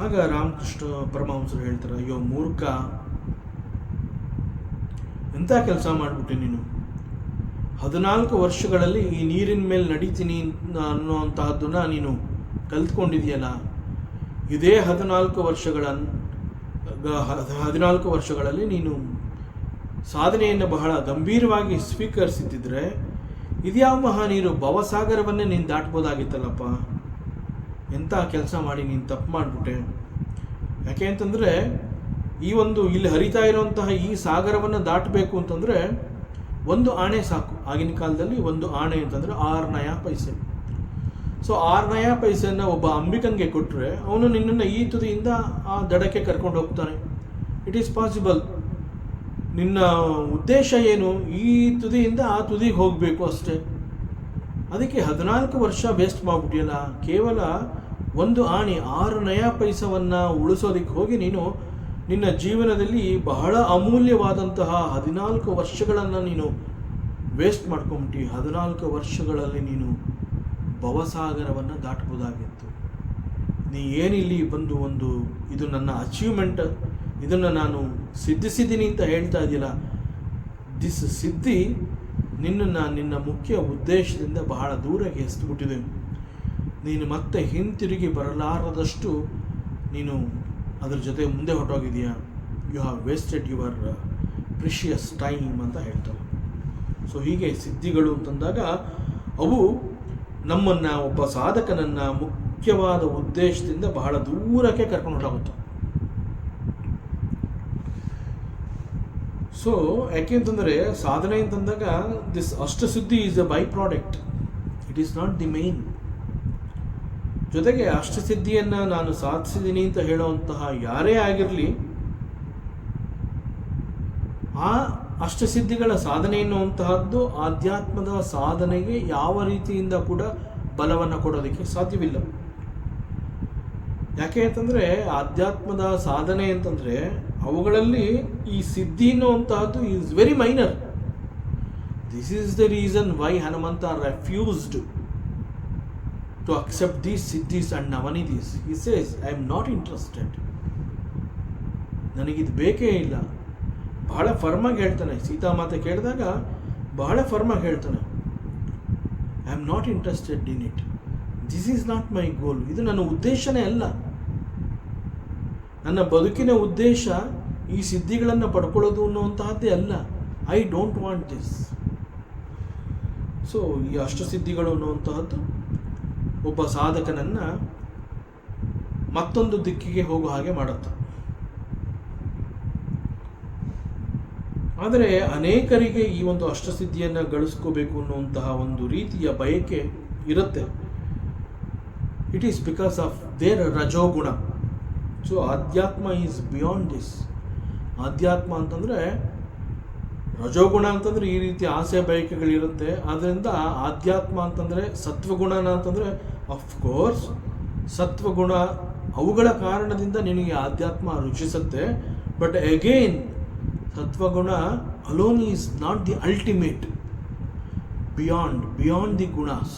ಆಗ ರಾಮಕೃಷ್ಣ ಪರಮಹಂಸರು ಹೇಳ್ತಾರೆ, ಅಯ್ಯೋ ಮೂರ್ಖ, ಎಂಥ ಕೆಲಸ ಮಾಡಿಬಿಟ್ಟೆ ನೀನು. 14 ವರ್ಷಗಳಲ್ಲಿ ಈ ನೀರಿನ ಮೇಲೆ ನಡೀತೀನಿ ಅನ್ನುವಂತಹದ್ದನ್ನು ನೀನು ಕಲ್ತ್ಕೊಂಡಿದೆಯಲ್ಲ. ಇದೇ 14 ವರ್ಷಗಳಲ್ಲಿ ನೀನು ಸಾಧನೆಯನ್ನು ಬಹಳ ಗಂಭೀರವಾಗಿ ಸ್ವೀಕರಿಸಿದ್ದರೆ ಇದ್ಯಾವ ಮಹಾನೀರು ಭವಸಾಗರವನ್ನೇ ನೀನು ದಾಟ್ಬೋದಾಗಿತ್ತಲ್ಲಪ್ಪ. ಎಂಥ ಕೆಲಸ ಮಾಡಿ ನೀನು ತಪ್ಪು ಮಾಡಿಬಿಟ್ಟೆ. ಯಾಕೆ ಅಂತಂದರೆ ಈ ಒಂದು ಇಲ್ಲಿ ಹರಿತಾ ಇರುವಂತಹ ಈ ಸಾಗರವನ್ನು ದಾಟಬೇಕು ಅಂತಂದರೆ ಒಂದು ಆಣೆ ಸಾಕು. ಆಗಿನ ಕಾಲದಲ್ಲಿ ಒಂದು ಆಣೆ ಅಂತಂದರೆ 6 ನಯಾ ಪೈಸೆ. ಸೊ 6 ನಯಾ ಪೈಸೆಯನ್ನು ಒಬ್ಬ ಅಂಬಿಕಂಗೆ ಕೊಟ್ಟರೆ ಅವನು ನಿನ್ನನ್ನು ಈ ತುದಿಯಿಂದ ಆ ದಡಕ್ಕೆ ಕರ್ಕೊಂಡು ಹೋಗ್ತಾನೆ. It is possible. ನಿನ್ನ ಉದ್ದೇಶ ಏನು? ಈ ತುದಿಯಿಂದ ಆ ತುದಿಗೆ ಹೋಗಬೇಕು ಅಷ್ಟೇ. ಅದಕ್ಕೆ 14 ವರ್ಷ ವೇಸ್ಟ್ ಮಾಡಿಬಿಟ್ಟಿಯಲ್ಲ. ಕೇವಲ ಒಂದು ಆಣೆ 6 ನಯಾ ಪೈಸವನ್ನು ಉಳಿಸೋದಕ್ಕೆ ಹೋಗಿ ನೀನು ನಿನ್ನ ಜೀವನದಲ್ಲಿ ಬಹಳ ಅಮೂಲ್ಯವಾದಂತಹ 14 ವರ್ಷಗಳನ್ನು ನೀನು ವೇಸ್ಟ್ ಮಾಡ್ಕೊಂಬಿಟ್ಟು 14 ವರ್ಷಗಳಲ್ಲಿ ನೀನು ಭವಸಾಗರವನ್ನು ದಾಟಬಹುದಾಗಿತ್ತು. ನೀ ಏನಿಲ್ಲಿ ಬಂದು ಇದು ನನ್ನ ಅಚೀವ್ಮೆಂಟ್, ಇದನ್ನು ನಾನು ಸಿದ್ಧಿಸಿದ್ದೀನಿ ಅಂತ ಹೇಳ್ತಾ ಇದೆಯಲ್ಲ, ದಿಸ್ ಸಿದ್ಧಿ ನಿನ್ನನ್ನು ನಿನ್ನ ಮುಖ್ಯ ಉದ್ದೇಶದಿಂದ ಬಹಳ ದೂರಕ್ಕೆ ಎಸ್ದುಬಿಟ್ಟಿದೆ. ನೀನು ಮತ್ತೆ ಹಿಂತಿರುಗಿ ಬರಲಾರದಷ್ಟು ನೀನು ಅದರ ಜೊತೆ ಮುಂದೆ ಹೊರಟೋಗಿದೆಯಾ. You have wasted your precious time ಅಂತ ಹೇಳ್ತಾರೆ. ಸೊ ಹೀಗೆ ಸಿದ್ಧಿಗಳು ಅಂತಂದಾಗ ಅವು ನಮ್ಮನ್ನು, ಒಬ್ಬ ಸಾಧಕನನ್ನು ಮುಖ್ಯವಾದ ಉದ್ದೇಶದಿಂದ ಬಹಳ ದೂರಕ್ಕೆ ಕರ್ಕೊಂಡು ಹೊರಟಾಗುತ್ತೆ. ಸೊ ಯಾಕೆ ಅಂತಂದರೆ ಸಾಧನೆ ಅಂತಂದಾಗ this ashtasiddhi is a byproduct, it is not the main. ಜೊತೆಗೆ ಅಷ್ಟಸಿದ್ಧಿಯನ್ನು ನಾನು ಸಾಧಿಸಿದ್ದೀನಿ ಅಂತ ಹೇಳುವಂತಹ ಯಾರೇ ಆಗಿರಲಿ, ಆ ಅಷ್ಟಸಿದ್ಧಿಗಳ ಸಾಧನೆ ಎನ್ನುವಂತಹದ್ದು ಆಧ್ಯಾತ್ಮದ ಸಾಧನೆಗೆ ಯಾವ ರೀತಿಯಿಂದ ಕೂಡ ಬಲವನ್ನು ಕೊಡೋದಕ್ಕೆ ಸಾಧ್ಯವಿಲ್ಲ. ಯಾಕೆ ಅಂತಂದರೆ ಆಧ್ಯಾತ್ಮದ ಸಾಧನೆ ಅಂತಂದರೆ ಅವುಗಳಲ್ಲಿ ಈ ಸಿದ್ಧಿ ಅನ್ನುವಂತಹದ್ದು is very minor. This is the reason why Hanumanta refused to accept these siddhis and navanidhis. He says, I am not interested, ನನಗಿದು ಬೇಕೇ ಇಲ್ಲ. ಬಹಳ ಫರ್ಮಾಗಿ ಹೇಳ್ತಾನೆ. ಸೀತಾಮಾತೆ ಕೇಳಿದಾಗ ಬಹಳ ಫರ್ಮಾಗಿ ಹೇಳ್ತಾನೆ, I am not interested in it, this is not my goal. ಇದು ನನ್ನ ಉದ್ದೇಶನೇ ಅಲ್ಲ. ನನ್ನ ಬದುಕಿನ ಉದ್ದೇಶ ಈ ಸಿದ್ಧಿಗಳನ್ನು ಪಡ್ಕೊಳ್ಳೋದು ಅನ್ನುವಂತಹದ್ದೇ ಅಲ್ಲ. I don't want this. So ಈ ಅಷ್ಟಸಿದ್ಧಿಗಳು ಅನ್ನುವಂತಹದ್ದು ಒಬ್ಬ ಸಾಧಕನನ್ನು ಮತ್ತೊಂದು ದಿಕ್ಕಿಗೆ ಹೋಗೋ ಹಾಗೆ ಮಾಡುತ್ತೆ. ಆದರೆ ಅನೇಕರಿಗೆ ಈ ಒಂದು ಅಷ್ಟಸಿದ್ಧಿಯನ್ನು ಗಳಿಸ್ಕೋಬೇಕು ಅನ್ನುವಂತಹ ಒಂದು ರೀತಿಯ ಬಯಕೆ ಇರುತ್ತೆ. It is because of their ರಜೋಗುಣ. ಸೊ ಆಧ್ಯಾತ್ಮ ಈಸ್ ಬಿಯಾಂಡ್ ದಿಸ್. ಆಧ್ಯಾತ್ಮ ಅಂತಂದರೆ ರಜೋಗುಣ ಅಂತಂದರೆ ಈ ರೀತಿ ಆಸೆ ಬಯಕೆಗಳಿರುತ್ತೆ. ಆದ್ದರಿಂದ ಆಧ್ಯಾತ್ಮ ಅಂತಂದರೆ ಸತ್ವಗುಣನ ಅಂತಂದರೆ ಅಫ್ಕೋರ್ಸ್ ಸತ್ವಗುಣ ಅವುಗಳ ಕಾರಣದಿಂದ ನಿನಗೆ ಆಧ್ಯಾತ್ಮ ರುಚಿಸುತ್ತೆ. ಬಟ್ ಅಗೇನ್ ಸತ್ವಗುಣ alone is not the ultimate. Beyond the gunas.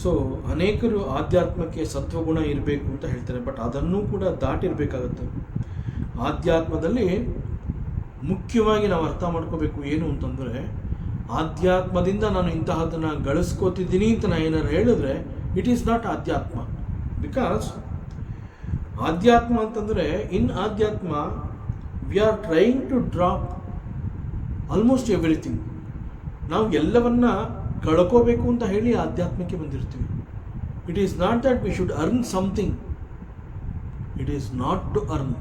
So ಅನೇಕರು ಆಧ್ಯಾತ್ಮಕ್ಕೆ ಸತ್ವಗುಣ ಇರಬೇಕು ಅಂತ ಹೇಳ್ತಾರೆ, ಬಟ್ ಅದನ್ನೂ ಕೂಡ ದಾಟಿರಬೇಕಾಗುತ್ತೆ. ಆಧ್ಯಾತ್ಮದಲ್ಲಿ ಮುಖ್ಯವಾಗಿ ನಾವು ಅರ್ಥ ಮಾಡ್ಕೋಬೇಕು ಏನು ಅಂತಂದರೆ, ಆಧ್ಯಾತ್ಮದಿಂದ ನಾನು ಇಂತಹದನ್ನು ಗಳಿಸ್ಕೋತಿದ್ದೀನಿ ಅಂತ ನಾನು ಏನಾರು ಹೇಳಿದ್ರೆ it is not adhyatma. Because adhyatma ಅಂತಂದರೆ, in adhyatma we are trying to drop almost everything. ನಾವು ಎಲ್ಲವನ್ನ ಕಳ್ಕೋಬೇಕು ಅಂತ ಹೇಳಿ ಆಧ್ಯಾತ್ಮಕ್ಕೆ ಬಂದಿರ್ತೀವಿ. It is not that we should earn something, it is not to earn.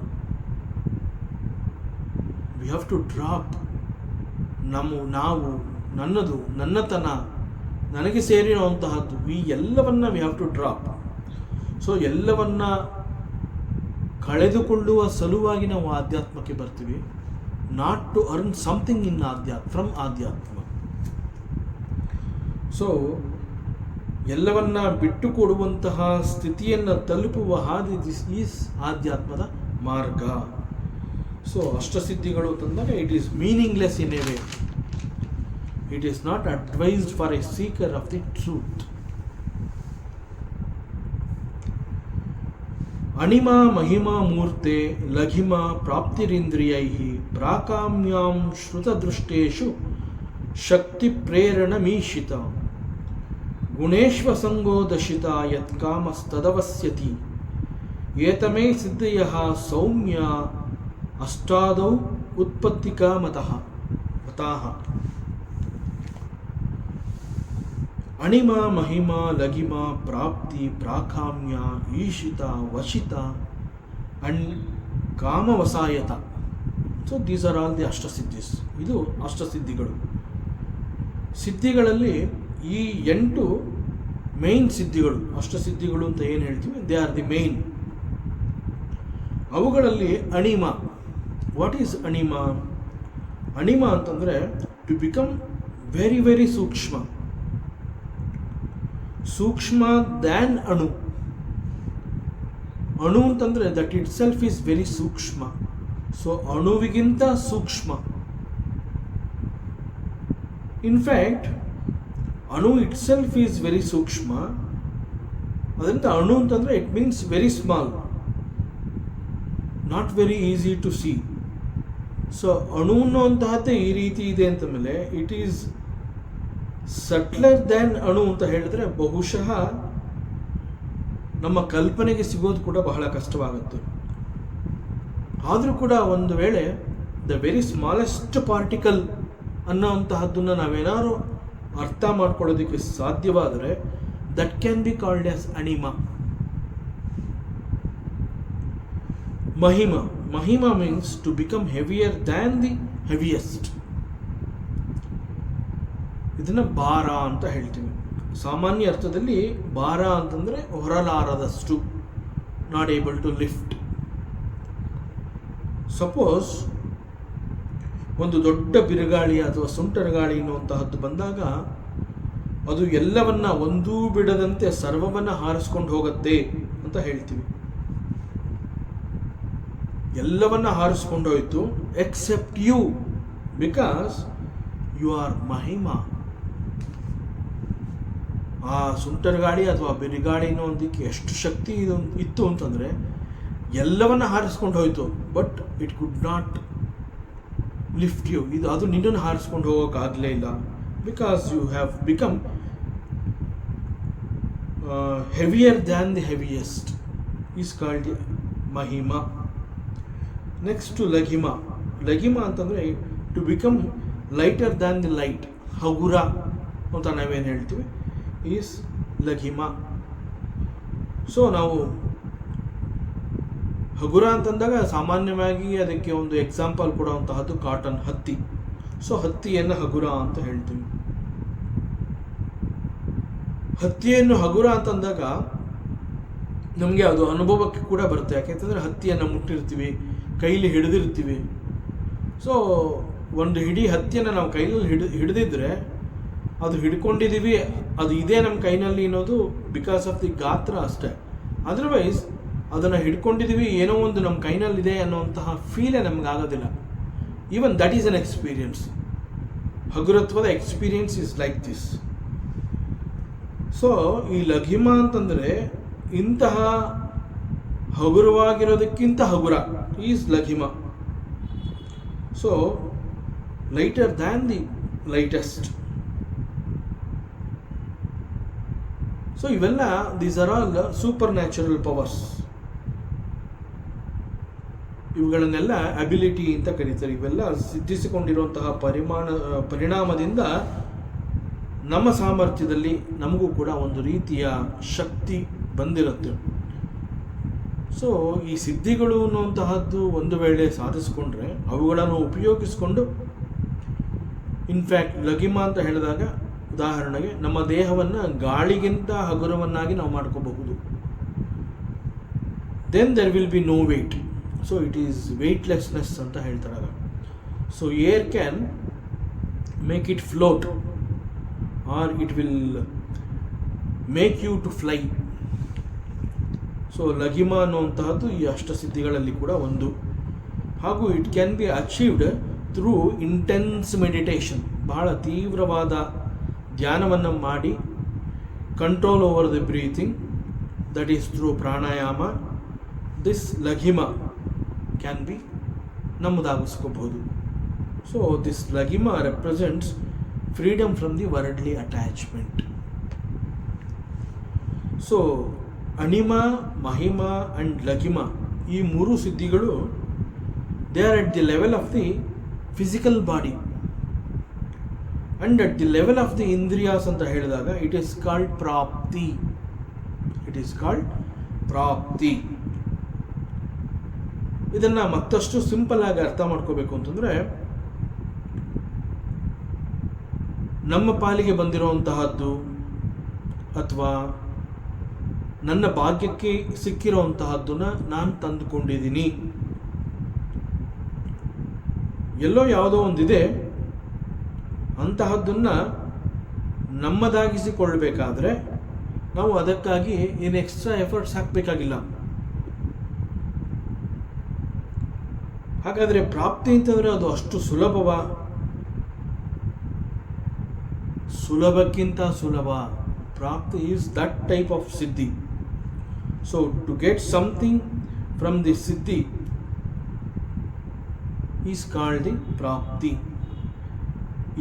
We have to drop ನಾವು ನನ್ನದು, ನನ್ನತನ, ನನಗೆ ಸೇರಿರುವಂತಹದ್ದು, ಈ ಎಲ್ಲವನ್ನ we have to drop. So ಎಲ್ಲವನ್ನ ಕಳೆದುಕೊಳ್ಳುವ ಸಲುವಾಗಿ ನಾವು ಆಧ್ಯಾತ್ಮಕ್ಕೆ ಬರ್ತೀವಿ, not to earn something in from adhyatma. So ಎಲ್ಲವನ್ನ ಬಿಟ್ಟು ಕೊಡುವಂತಹ ಸ್ಥಿತಿಯನ್ನು ತಲುಪುವ ಹಾದಿ ದಿಸ್ ಈಸ್ ಆಧ್ಯಾತ್ಮದ ಮಾರ್ಗ. ಸೊ ಅಷ್ಟಸಿದ್ಧಿಗಳು ತಂದಾಗ it is meaningless in a way. It is not advised for a seeker of the truth. ಅಣಿಮಾ ಮಹಿಮಾ ಮೂರ್ತೆ ಲಘಿಮಾ ಪ್ರಾಪ್ತಿರಿಂದ್ರಿಯೈ ಪ್ರಾಕಾಮ್ಯಾಂ ಶ್ರುತದೃಷ್ಟೇಷು ಶಕ್ತಿ ಪ್ರೇರಣಮೀಶಿತ ಗುಣೇಶ್ವಸಂಗೋ ದಶಿತ ಯತ್ಕಾಮಸ್ತದವಸ್ಯತಿ ಏತಮೇ ಸಿದ್ಧಯಃ ಸೌಮ್ಯ ಅಷ್ಟಾದೌ ಉತ್ಪತ್ತಿಕಾ ಮತಃ. ಅಣಿಮ ಮಹಿಮ ಲಘಿಮ ಪ್ರಾಪ್ತಿ ಪ್ರಾಕಾಮ್ಯ ಈಶಿತ ವಶಿತ ಅಂಡ್ ಕಾಮವಸಾಯತ. So these are all the ashtasiddhis. ಇದು ಅಷ್ಟಸಿದ್ಧಿಗಳು. ಸಿದ್ಧಿಗಳಲ್ಲಿ ಈ 8 ಮೇನ್ ಸಿದ್ಧಿಗಳು, ಅಷ್ಟಸಿದ್ಧಿಗಳು ಅಂತ ಏನು ಹೇಳ್ತೀವಿ, ದೇ ಆರ್ ದಿ ಮೇನ್. ಅವುಗಳಲ್ಲಿ ಅಣಿಮ. What is ಅಣಿಮ? ಅಣಿಮ ಅಂತಂದರೆ ಟು ಬಿಕಮ್ ವೆರಿ ವೆರಿ ಸೂಕ್ಷ್ಮ. ಸೂಕ್ಷ್ಮ ದ್ಯಾನ್ ಅಣು. ಅಣು ಅಂತಂದರೆ that it self is very ಸೂಕ್ಷ್ಮ. ಸೊ ಅಣುವಿಗಿಂತ ಸೂಕ್ಷ್ಮ. ಇನ್ಫ್ಯಾಕ್ಟ್ ಅಣು ಇಟ್ ಸೆಲ್ಫ್ ಈಸ್ ವೆರಿ ಸೂಕ್ಷ್ಮ. ಅದರಿಂದ ಅಣು ಅಂತಂದರೆ it means very small, not very easy to see. So ಅಣು ಅನ್ನುವಂತಹದ್ದೇ ಈ ರೀತಿ ಇದೆ ಅಂತ ಮೇಲೆ ಇಟ್ ಈಸ್ ಸಟ್ಲರ್ ದ್ಯಾನ್ ಅಣು ಅಂತ ಹೇಳಿದ್ರೆ ಬಹುಶಃ ನಮ್ಮ ಕಲ್ಪನೆಗೆ ಸಿಗೋದು ಕೂಡ ಬಹಳ ಕಷ್ಟವಾಗುತ್ತೆ. ಆದರೂ ಕೂಡ ಒಂದು ವೇಳೆ ದ ವೆರಿ ಸ್ಮಾಲೆಸ್ಟ್ ಪಾರ್ಟಿಕಲ್ ಅನ್ನೋಂತಹದ್ದನ್ನು ನಾವೇನಾದ್ರು ಅರ್ಥ ಮಾಡ್ಕೊಳ್ಳೋದಕ್ಕೆ ಸಾಧ್ಯವಾದರೆ that can be called as ಅಣಿಮ. ಮಹಿಮ. ಮಹಿಮ means to become heavier than the heaviest. ಇದನ್ನು ಭಾರ ಅಂತ ಹೇಳ್ತೀವಿ. ಸಾಮಾನ್ಯ ಅರ್ಥದಲ್ಲಿ ಭಾರ ಅಂತಂದರೆ ಹೊರಲಾರದಷ್ಟು, not able to lift. Suppose ಒಂದು ದೊಡ್ಡ ಬಿರುಗಾಳಿ ಅಥವಾ ಸುಂಟರಗಾಳಿ ಅನ್ನುವಂತಹದ್ದು ಬಂದಾಗ ಅದು ಎಲ್ಲವನ್ನ ಒಂದೂ ಬಿಡದಂತೆ ಸರ್ವವನ್ನ ಹಾರಿಸ್ಕೊಂಡು ಹೋಗುತ್ತೆ ಅಂತ ಹೇಳ್ತೀವಿ. ಎಲ್ಲವನ್ನ ಹಾರಿಸ್ಕೊಂಡು ಹೋಯ್ತು except you, because you are mahima. ಆ ಸುಂಟರಗಾಳಿ ಅಥವಾ ಬಿರುಗಾಳಿ ಅನ್ನೋದಕ್ಕೆ ಎಷ್ಟು ಶಕ್ತಿ ಇತ್ತು ಅಂತಂದರೆ ಎಲ್ಲವನ್ನ ಹಾರಿಸ್ಕೊಂಡು ಹೋಯ್ತು, but it could not lift you. ಅದು ನಿನ್ನನ್ನು ಹಾರಿಸ್ಕೊಂಡು ಹೋಗೋಕ್ಕಾಗಲೇ ಇಲ್ಲ, because you have become heavier than the heaviest is called ಮಹಿಮ. ನೆಕ್ಸ್ಟ್ ಲಘಿಮ. ಲಘಿಮ ಅಂತಂದರೆ to become lighter than the light, ಹಗುರ ಅಂತ ನಾವೇನು ಹೇಳ್ತೀವಿ ಈಸ್ ಲಘಿಮ. ಸೊ ನಾವು ಹಗುರ ಅಂತಂದಾಗ ಸಾಮಾನ್ಯವಾಗಿ ಅದಕ್ಕೆ ಒಂದು ಎಕ್ಸಾಂಪಲ್ ಕೊಡುವಂತಹದ್ದು ಕಾಟನ್, ಹತ್ತಿ. ಸೊ ಹತ್ತಿಯನ್ನು ಹಗುರ ಅಂತ ಹೇಳ್ತೀವಿ. ಹತ್ತಿಯನ್ನು ಹಗುರ ಅಂತಂದಾಗ ನಮಗೆ ಅದು ಅನುಭವಕ್ಕೆ ಕೂಡ ಬರುತ್ತೆ. ಯಾಕೆಂತಂದರೆ ಹತ್ತಿಯನ್ನು ಮುಟ್ಟಿರ್ತೀವಿ, ಕೈಲಿ ಹಿಡಿದಿರ್ತೀವಿ. ಸೊ ಒಂದು ಹಿಡಿ ಹತ್ತಿಯನ್ನು ನಾವು ಕೈಯಲ್ಲಿ ಹಿಡಿದಿದ್ರೆ ಅದು ಹಿಡ್ಕೊಂಡಿದ್ದೀವಿ, ಅದು ಇದೆ ನಮ್ಮ ಕೈನಲ್ಲಿ ಅನ್ನೋದು ಬಿಕಾಸ್ ಆಫ್ ದಿ ಗಾತ್ರ ಅಷ್ಟೇ. ಅದರ್ವೈಸ್ ಅದನ್ನು ಹಿಡ್ಕೊಂಡಿದ್ದೀವಿ, ಏನೋ ಒಂದು ನಮ್ಮ ಕೈನಲ್ಲಿದೆ ಅನ್ನೋಂತಹ ಫೀಲೇ ನಮ್ಗೆ ಆಗೋದಿಲ್ಲ. Even that is an experience. ಹಗುರತ್ವದ experience is like this. So so ಈ ಲಘಿಮ ಅಂತಂದರೆ ಇಂತಹ ಹಗುರವಾಗಿರೋದಕ್ಕಿಂತ ಹಗುರ ಈಸ್ ಲಘಿಮ. So lighter than the lightest. So ಇವೆಲ್ಲ these are all supernatural powers. ಇವುಗಳನ್ನೆಲ್ಲ ಅಬಿಲಿಟಿ ಅಂತ ಕರೀತಾರೆ. ಇವೆಲ್ಲ ಸಿದ್ಧಿಸಿಕೊಂಡಿರುವಂತಹ ಪರಿಣಾಮದಿಂದ ನಮ್ಮ ಸಾಮರ್ಥ್ಯದಲ್ಲಿ ನಮಗೂ ಕೂಡ ಒಂದು ರೀತಿಯ ಶಕ್ತಿ ಬಂದಿರುತ್ತೆ. ಸೊ ಈ ಸಿದ್ಧಿಗಳು ಅನ್ನುವಂತಹದ್ದು ಒಂದು ವೇಳೆ ಸಾಧಿಸಿಕೊಂಡ್ರೆ ಅವುಗಳನ್ನು ಉಪಯೋಗಿಸಿಕೊಂಡು, ಇನ್ಫ್ಯಾಕ್ಟ್ ಲಘಿಮ ಅಂತ ಹೇಳಿದಾಗ ಉದಾಹರಣೆಗೆ ನಮ್ಮ ದೇಹವನ್ನು ಗಾಳಿಗಿಂತ ಹಗುರವನ್ನಾಗಿ ನಾವು ಮಾಡ್ಕೋಬಹುದು. Then there will be no weight. So it is weightlessness ಅಂತ ಹೇಳ್ತಾರೆ. So air can make it float or it will make you to fly. So ಲಘಿಮ ಅನ್ನುವಂತಹದ್ದು ಈ ಅಷ್ಟಸಿದ್ಧಿಗಳಲ್ಲಿ ಕೂಡ ಒಂದು. ಹಾಗೂ it can be achieved through intense meditation. ಬಹಳ ತೀವ್ರವಾದ ಧ್ಯಾನವನ್ನು ಮಾಡಿ control over the breathing, that is through pranayama. This ಲಘಿಮ ಕ್ಯಾನ್ ಬಿ ನಮ್ಮದಾಗಿಸ್ಕೋಬಹುದು. ಸೊ ದಿಸ್ ಲಘಿಮ represents freedom from the worldly attachment. So ಅಣಿಮ, ಮಹಿಮ ಆ್ಯಂಡ್ ಲಘಿಮ ಈ ಮೂರು ಸಿದ್ಧಿಗಳು they are at the level of the physical body and at the level of the ಇಂದ್ರಿಯಾಸ್ ಅಂತ ಹೇಳಿದಾಗ ಇಟ್ ಈಸ್ ಕಾಲ್ಡ್ ಪ್ರಾಪ್ತಿ. ಇಟ್ ಈಸ್ ಕಾಲ್ಡ್ ಪ್ರಾಪ್ತಿ. ಇದನ್ನು ಮತ್ತಷ್ಟು ಸಿಂಪಲ್ ಆಗಿ ಅರ್ಥ ಮಾಡ್ಕೋಬೇಕು ಅಂತಂದರೆ, ನಮ್ಮ ಪಾಲಿಗೆ ಬಂದಿರುವಂತಹದ್ದು ಅಥವಾ ನನ್ನ ಭಾಗ್ಯಕ್ಕೆ ಸಿಕ್ಕಿರೋಂತಹದ್ದನ್ನು ನಾನು ತಂದುಕೊಂಡಿದ್ದೀನಿ. ಎಲ್ಲೋ ಯಾವುದೋ ಒಂದಿದೆ, ಅಂತಹದ್ದನ್ನು ನಮ್ಮದಾಗಿಸಿಕೊಳ್ಬೇಕಾದ್ರೆ ನಾವು ಅದಕ್ಕಾಗಿ ಏನು ಎಕ್ಸ್ಟ್ರಾ ಎಫರ್ಟ್ಸ್ ಹಾಕಬೇಕಾಗಿಲ್ಲ. ಹಾಗಾದರೆ ಪ್ರಾಪ್ತಿ ಅಂತಂದರೆ ಅದು ಅಷ್ಟು ಸುಲಭವಾ? ಸುಲಭಕ್ಕಿಂತ ಸುಲಭ. Prapti is that type of siddhi. So to get something from the siddhi is called the prapti.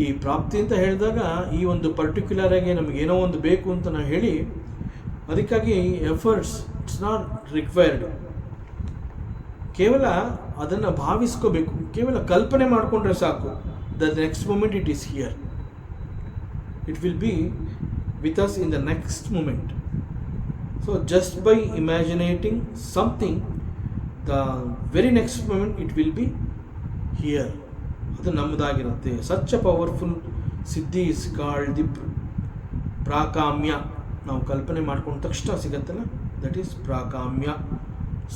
ಈ ಪ್ರಾಪ್ತಿ ಅಂತ ಹೇಳಿದಾಗ ಈ ಒಂದು ಪರ್ಟಿಕ್ಯುಲರ್ ಆಗಿ ನಮಗೇನೋ ಒಂದು ಬೇಕು ಅಂತ ನಾವು ಹೇಳಿ ಅದಕ್ಕಾಗಿ ಎಫರ್ಟ್ಸ್ ಇಟ್ಸ್ ನಾಟ್ ರಿಕ್ವೈರ್ಡ್. ಕೇವಲ ಅದನ್ನು ಭಾವಿಸ್ಕೋಬೇಕು, ಕೇವಲ ಕಲ್ಪನೆ ಮಾಡಿಕೊಂಡ್ರೆ ಸಾಕು. The next moment it is here. It will be with us in the next moment. So just by imagining something, the very next moment it will be here. ಅದು ನಮ್ಮದಾಗಿರುತ್ತೆ. such a powerful ಸಿದ್ಧಿ is called the ಪ್ರಾಕಾಮ್ಯ. ನಾವು ಕಲ್ಪನೆ ಮಾಡ್ಕೊಂಡ ತಕ್ಷಣ ಸಿಗತ್ತಲ್ಲ, ದಟ್ ಈಸ್ ಪ್ರಾಕಾಮ್ಯ.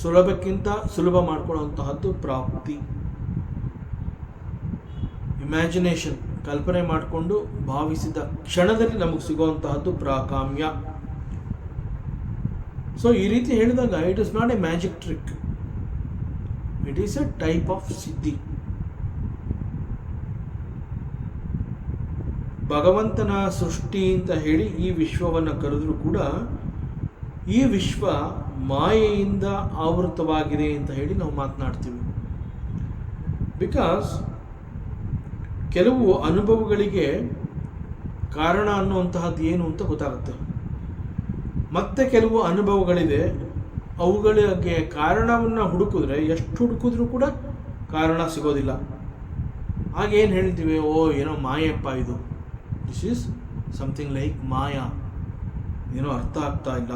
ಸುಲಭಕ್ಕಿಂತ ಸುಲಭ ಮಾಡ್ಕೊಳ್ಳುವಂತಹದ್ದು ಪ್ರಾಪ್ತಿ. ಇಮ್ಯಾಜಿನೇಷನ್, ಕಲ್ಪನೆ ಮಾಡಿಕೊಂಡು ಭಾವಿಸಿದ ಕ್ಷಣದಲ್ಲಿ ನಮಗೆ ಸಿಗುವಂತಹದ್ದು ಪ್ರಾಕಾಮ್ಯ. ಸೊ ಈ ರೀತಿ ಹೇಳಿದಾಗ it is not A magic trick, it is A type of ಸಿದ್ಧಿ. ಭಗವಂತನ ಸೃಷ್ಟಿ ಅಂತ ಹೇಳಿ ಈ ವಿಶ್ವವನ್ನು ಕರೆದರೂ ಕೂಡ ಈ ವಿಶ್ವ ಮಾಯೆಯಿಂದ ಆವೃತವಾಗಿದೆ ಅಂತ ಹೇಳಿ ನಾವು ಮಾತನಾಡ್ತೀವಿ. ಬಿಕಾಸ್ ಕೆಲವು ಅನುಭವಗಳಿಗೆ ಕಾರಣ ಅನ್ನುವಂತಹದ್ದು ಏನು ಅಂತ ಗೊತ್ತಾಗುತ್ತೆ. ಮತ್ತೆ ಕೆಲವು ಅನುಭವಗಳಿದೆ, ಅವುಗಳಿಗೆ ಕಾರಣವನ್ನು ಹುಡುಕಿದ್ರೆ ಎಷ್ಟು ಹುಡುಕಿದ್ರೂ ಕೂಡ ಕಾರಣ ಸಿಗೋದಿಲ್ಲ. ಆಗೇನು ಹೇಳ್ತೀವಿ, ಓ ಏನೋ ಮಾಯಪ್ಪ ಇದು, ದಿಸ್ ಈಸ್ ಸಮಥಿಂಗ್ ಲೈಕ್ ಮಾಯಾ, ಏನೋ ಅರ್ಥ ಆಗ್ತಾ ಇಲ್ಲ.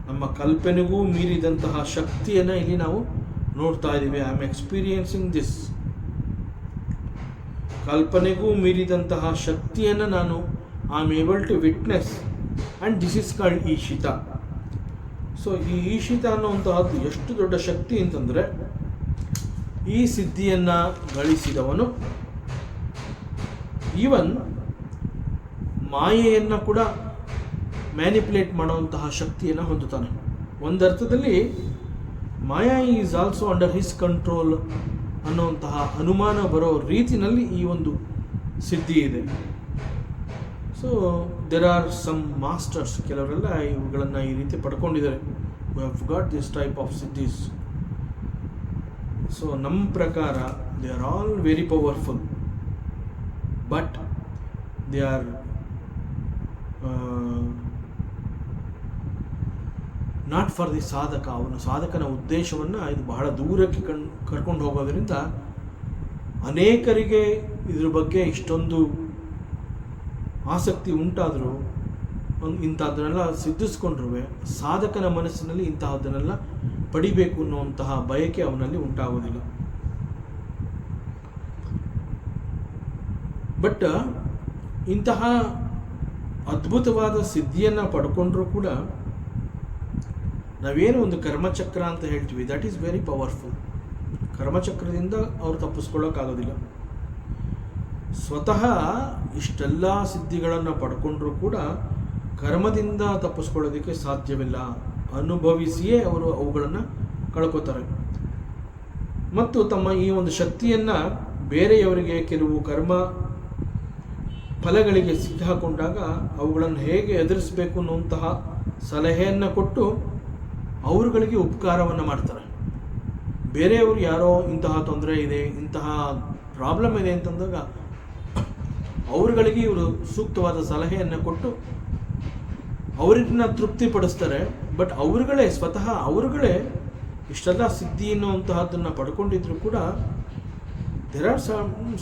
ನಮ್ಮ ಕಲ್ಪನೆಗೂ ಮೀರಿದಂತಹ ಶಕ್ತಿಯನ್ನು ಇಲ್ಲಿ ನಾವು ನೋಡ್ತಾ ಇದ್ದೀವಿ. I am experiencing this. ಕಲ್ಪನೆಗೂ ಮೀರಿದಂತಹ ಶಕ್ತಿಯನ್ನು ನಾನು I am able to witness and this is called ಈಶಿತ. ಸೊ ಈ ಈಶಿತ ಅನ್ನುವಂತಹದ್ದು ಎಷ್ಟು ದೊಡ್ಡ ಶಕ್ತಿ ಅಂತಂದರೆ, ಈ ಸಿದ್ಧಿಯನ್ನು ಗಳಿಸಿದವನು ಈವನ್ ಮಾಯೆಯನ್ನು ಕೂಡ ಮ್ಯಾನಿಪುಲೇಟ್ ಮಾಡುವಂತಹ ಶಕ್ತಿಯನ್ನು ಹೊಂದುತ್ತಾನೆ. ಒಂದರ್ಥದಲ್ಲಿ ಮಾಯಾ is also under his control ಅನ್ನುವಂತಹ ಅನುಮಾನ ಬರೋ ರೀತಿಯಲ್ಲಿ ಈ ಒಂದು ಸಿದ್ಧಿ ಇದೆ. So there are some masters, ಕೆಲವರೆಲ್ಲ ಇವುಗಳನ್ನು ಈ ರೀತಿ ಪಡ್ಕೊಂಡಿದ್ದಾರೆ, who have got this type of siddhis. So ನಮ್ಮ ಪ್ರಕಾರ they are all very powerful, but they are not for the ಸಾಧಕ. ಅವನ ಸಾಧಕನ ಉದ್ದೇಶವನ್ನು ಇದು ಬಹಳ ದೂರಕ್ಕೆ ಕರ್ಕೊಂಡು ಹೋಗೋದ್ರಿಂದ ಅನೇಕರಿಗೆ ಇದ್ರ ಬಗ್ಗೆ ಇಷ್ಟೊಂದು ಆಸಕ್ತಿ ಉಂಟಾದರೂ ಇಂಥದ್ದನ್ನೆಲ್ಲ ಸಿದ್ಧಿಸ್ಕೊಂಡ್ರೂ ಸಾಧಕನ ಮನಸ್ಸಿನಲ್ಲಿ ಇಂತಹದ್ದನ್ನೆಲ್ಲ ಪಡಿಬೇಕು ಅನ್ನುವಂತಹ ಬಯಕೆ ಅವನಲ್ಲಿ ಉಂಟಾಗೋದಿಲ್ಲ. ಬಟ್ ಇಂತಹ ಅದ್ಭುತವಾದ ಸಿದ್ಧಿಯನ್ನು ಪಡ್ಕೊಂಡ್ರೂ ಕೂಡ ನಾವೇನು ಒಂದು ಕರ್ಮಚಕ್ರ ಅಂತ ಹೇಳ್ತೀವಿ, ದಟ್ ಈಸ್ ವೆರಿ ಪವರ್ಫುಲ್. ಕರ್ಮಚಕ್ರದಿಂದ ಅವರು ತಪ್ಪಿಸ್ಕೊಳ್ಳೋಕ್ಕಾಗೋದಿಲ್ಲ. ಸ್ವತಃ ಇಷ್ಟೆಲ್ಲ ಸಿದ್ಧಿಗಳನ್ನು ಪಡ್ಕೊಂಡ್ರೂ ಕೂಡ ಕರ್ಮದಿಂದ ತಪ್ಪಿಸ್ಕೊಳ್ಳೋದಕ್ಕೆ ಸಾಧ್ಯವಿಲ್ಲ. ಅನುಭವಿಸಿಯೇ ಅವರು ಅವುಗಳನ್ನು ಕಳ್ಕೋತಾರೆ. ಮತ್ತು ತಮ್ಮ ಈ ಒಂದು ಶಕ್ತಿಯನ್ನು ಬೇರೆಯವರಿಗೆ ಕೆಲವು ಕರ್ಮ ಫಲಗಳಿಗೆ ಸಿಕ್ಕಿಹಾಕೊಂಡಾಗ ಅವುಗಳನ್ನು ಹೇಗೆ ಎದುರಿಸಬೇಕು ಅನ್ನುವಂತಹ ಸಲಹೆಯನ್ನು ಕೊಟ್ಟು ಅವರುಗಳಿಗೆ ಉಪಕಾರವನ್ನು ಮಾಡ್ತಾರೆ. ಬೇರೆಯವರು ಯಾರೋ ಇಂತಹ ತೊಂದರೆ ಇದೆ, ಇಂತಹ ಪ್ರಾಬ್ಲಮ್ ಇದೆ ಅಂತಂದಾಗ ಅವರುಗಳಿಗೆ ಇವರು ಸೂಕ್ತವಾದ ಸಲಹೆಯನ್ನು ಕೊಟ್ಟು ಅವರನ್ನ ತೃಪ್ತಿಪಡಿಸ್ತಾರೆ. ಬಟ್ ಅವರುಗಳೇ ಸ್ವತಃ ಅವರುಗಳೇ ಇಷ್ಟೆಲ್ಲ ಸಿದ್ಧಿ ಅನ್ನುವಂತಹದ್ದನ್ನು ಪಡ್ಕೊಂಡಿದ್ರು ಕೂಡ there are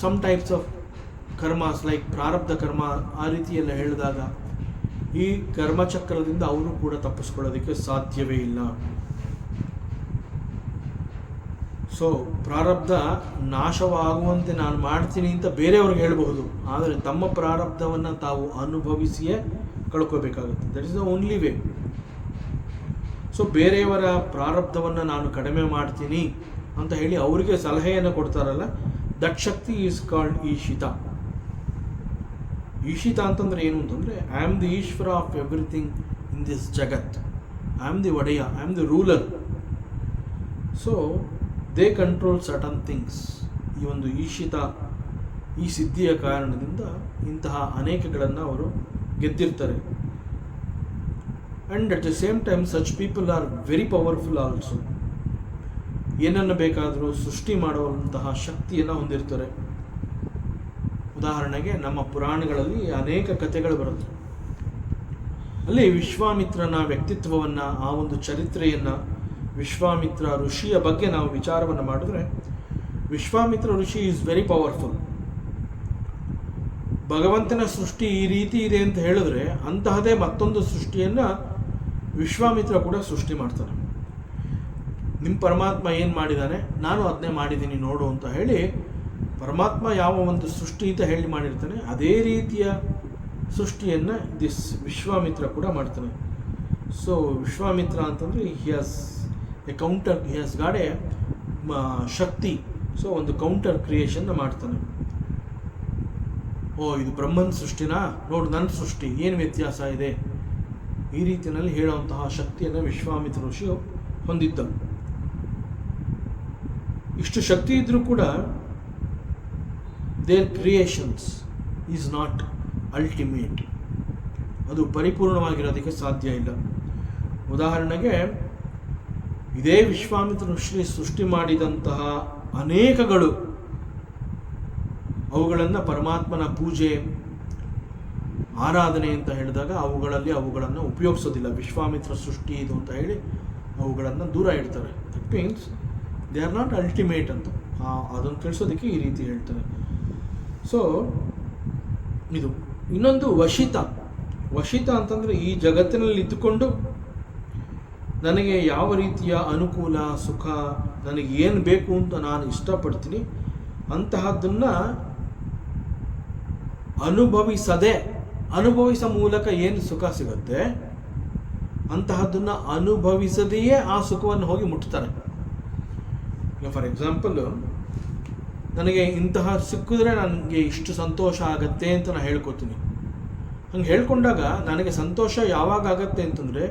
some types of karmas like prarabdha karma, ಆ ರೀತಿ ಎಲ್ಲ ಹೇಳಿದಾಗ ಈ ಕರ್ಮಚಕ್ರದಿಂದ ಅವರು ಕೂಡ ತಪ್ಪಿಸ್ಕೊಳ್ಳೋದಕ್ಕೆ ಸಾಧ್ಯವೇ ಇಲ್ಲ. ಸೊ ಪ್ರಾರಬ್ಧ ನಾಶವಾಗುವಂತೆ ನಾನು ಮಾಡ್ತೀನಿ ಅಂತ ಬೇರೆಯವ್ರಿಗೆ ಹೇಳಬಹುದು, ಆದರೆ ತಮ್ಮ ಪ್ರಾರಬ್ಧವನ್ನು ತಾವು ಅನುಭವಿಸಿಯೇ ಕಳ್ಕೋಬೇಕಾಗುತ್ತೆ. That is the only way. So ಬೇರೆಯವರ ಪ್ರಾರಬ್ಧವನ್ನು ನಾನು ಕಡಿಮೆ ಮಾಡ್ತೀನಿ ಅಂತ ಹೇಳಿ ಅವರಿಗೆ ಸಲಹೆಯನ್ನು ಕೊಡ್ತಾರಲ್ಲ, ದಟ್ ಶಕ್ತಿ ಈಸ್ ಕಾಲ್ಡ್ ಈಶಿತ. ಈಶಿತ ಅಂತಂದರೆ ಏನು ಅಂತಂದರೆ, ಐ ಆಮ್ ದಿ ಈಶ್ವರ ಆಫ್ ಎವ್ರಿಥಿಂಗ್ ಇನ್ ದಿಸ್ ಜಗತ್, ಐ ಆಮ್ ದಿ ಒಡೆಯ, I am the ruler. So they control certain things. ಈ ಒಂದು ಈಶಿತ, ಈ ಸಿದ್ಧಿಯ ಕಾರಣದಿಂದ ಇಂತಹ ಅನೇಕಗಳನ್ನು ಅವರು ಗೆದ್ದಿರ್ತಾರೆ. And at the same time such people are very powerful also. ಏನನ್ನು ಬೇಕಾದರೂ ಸೃಷ್ಟಿ ಮಾಡುವಂತಹ ಶಕ್ತಿಯನ್ನು ಹೊಂದಿರ್ತಾರೆ. ಉದಾಹರಣೆಗೆ ನಮ್ಮ ಪುರಾಣಗಳಲ್ಲಿ ಅನೇಕ ಕಥೆಗಳು ಬರುತ್ತೆ. ಅಲ್ಲಿ ವಿಶ್ವಾಮಿತ್ರನ ವ್ಯಕ್ತಿತ್ವವನ್ನು, ಆ ಒಂದು ಚರಿತ್ರೆಯನ್ನು, ವಿಶ್ವಾಮಿತ್ರ ಋಷಿಯ ಬಗ್ಗೆ ನಾವು ವಿಚಾರವನ್ನು ಮಾಡಿದ್ರೆ, ವಿಶ್ವಾಮಿತ್ರ ಋಷಿ ಈಸ್ ವೆರಿ ಪವರ್ಫುಲ್. ಭಗವಂತನ ಸೃಷ್ಟಿ ಈ ರೀತಿ ಇದೆ ಅಂತ ಹೇಳಿದ್ರೆ ಅಂತಹದೇ ಮತ್ತೊಂದು ಸೃಷ್ಟಿಯನ್ನು ವಿಶ್ವಾಮಿತ್ರ ಕೂಡ ಸೃಷ್ಟಿ ಮಾಡ್ತಾನೆ. ನಿಮ್ಮ ಪರಮಾತ್ಮ ಏನು ಮಾಡಿದ್ದಾನೆ, ನಾನು ಅದನ್ನೇ ಮಾಡಿದ್ದೀನಿ ನೋಡು ಅಂತ ಹೇಳಿ ಪರಮಾತ್ಮ ಯಾವ ಒಂದು ಸೃಷ್ಟಿ ಅಂತ ಹೇಳಿ ಮಾಡಿರ್ತಾನೆ, ಅದೇ ರೀತಿಯ ಸೃಷ್ಟಿಯನ್ನು ದಿಸ್ ವಿಶ್ವಾಮಿತ್ರ ಕೂಡ ಮಾಡ್ತಾನೆ. ಸೊ ವಿಶ್ವಾಮಿತ್ರ ಅಂತಂದರೆ he has A counter, he has god A Shakti. So ಒಂದು ಕೌಂಟರ್ ಕ್ರಿಯೇಷನ್ನ ಮಾಡ್ತಾನೆ. ಓ ಇದು ಬ್ರಹ್ಮನ ಸೃಷ್ಟಿನಾ, ನೋಡು ನನ್ನ ಸೃಷ್ಟಿ ಏನು ವ್ಯತ್ಯಾಸ ಇದೆ, ಈ ರೀತಿಯಲ್ಲಿ ಹೇಳುವಂತಹ ಶಕ್ತಿಯನ್ನು ವಿಶ್ವಾಮಿತ್ರ ಋಷಿ ಹೊಂದಿದ್ದ. ಇಷ್ಟು ಶಕ್ತಿ ಇದ್ದರೂ ಕೂಡ there creations is not ultimate, ಅದು ಪರಿಪೂರ್ಣವಾಗಿರೋದಕ್ಕೆ ಸಾಧ್ಯ ಇಲ್ಲ. ಉದಾಹರಣೆಗೆ ಇದೇ ವಿಶ್ವಾಮಿತ್ರ ಋಷಿ ಸೃಷ್ಟಿ ಮಾಡಿದಂತಹ ಅನೇಕಗಳು, ಅವುಗಳನ್ನು ಪರಮಾತ್ಮನ ಪೂಜೆ ಆರಾಧನೆ ಅಂತ ಹೇಳಿದಾಗ ಅವುಗಳನ್ನು ಉಪಯೋಗಿಸೋದಿಲ್ಲ. ವಿಶ್ವಾಮಿತ್ರ ಸೃಷ್ಟಿ ಇದು ಅಂತ ಹೇಳಿ ಅವುಗಳನ್ನು ದೂರ ಇಡ್ತಾರೆ. That means they are not ultimate ಅಂತ ಅದನ್ನು ತಿಳಿಸೋದಕ್ಕೆ ಈ ರೀತಿ ಹೇಳ್ತಾರೆ. ಸೊ ಇದು ಇನ್ನೊಂದು ವಶಿತ. ವಶಿತ ಅಂತಂದರೆ ಈ ಜಗತ್ತಿನಲ್ಲಿ ಇದ್ದುಕೊಂಡು ನನಗೆ ಯಾವ ರೀತಿಯ ಅನುಕೂಲ ಸುಖ ನನಗೆ ಏನು ಬೇಕು ಅಂತ ನಾನು ಇಷ್ಟಪಡ್ತೀನಿ ಅಂತಹದ್ದನ್ನು ಅನುಭವಿಸ ಮೂಲಕ ಏನು ಸುಖ ಸಿಗುತ್ತೆ ಅಂತಹದ್ದನ್ನು ಅನುಭವಿಸದೆಯೇ ಆ ಸುಖವನ್ನು ಹೋಗಿ ಮುಟ್ತಾರೆ. ಈಗ ಫಾರ್ ಎಕ್ಸಾಂಪಲ್, ನನಗೆ ಇಂತಹ ಸಿಕ್ಕಿದ್ರೆ ನನಗೆ ಇಷ್ಟು ಸಂತೋಷ ಆಗತ್ತೆ ಅಂತ ನಾನು ಹೇಳ್ಕೊತೀನಿ. ಹಂಗೆ ಹೇಳ್ಕೊಂಡಾಗ ನನಗೆ ಸಂತೋಷ ಯಾವಾಗ ಆಗತ್ತೆ ಅಂತಂದರೆ,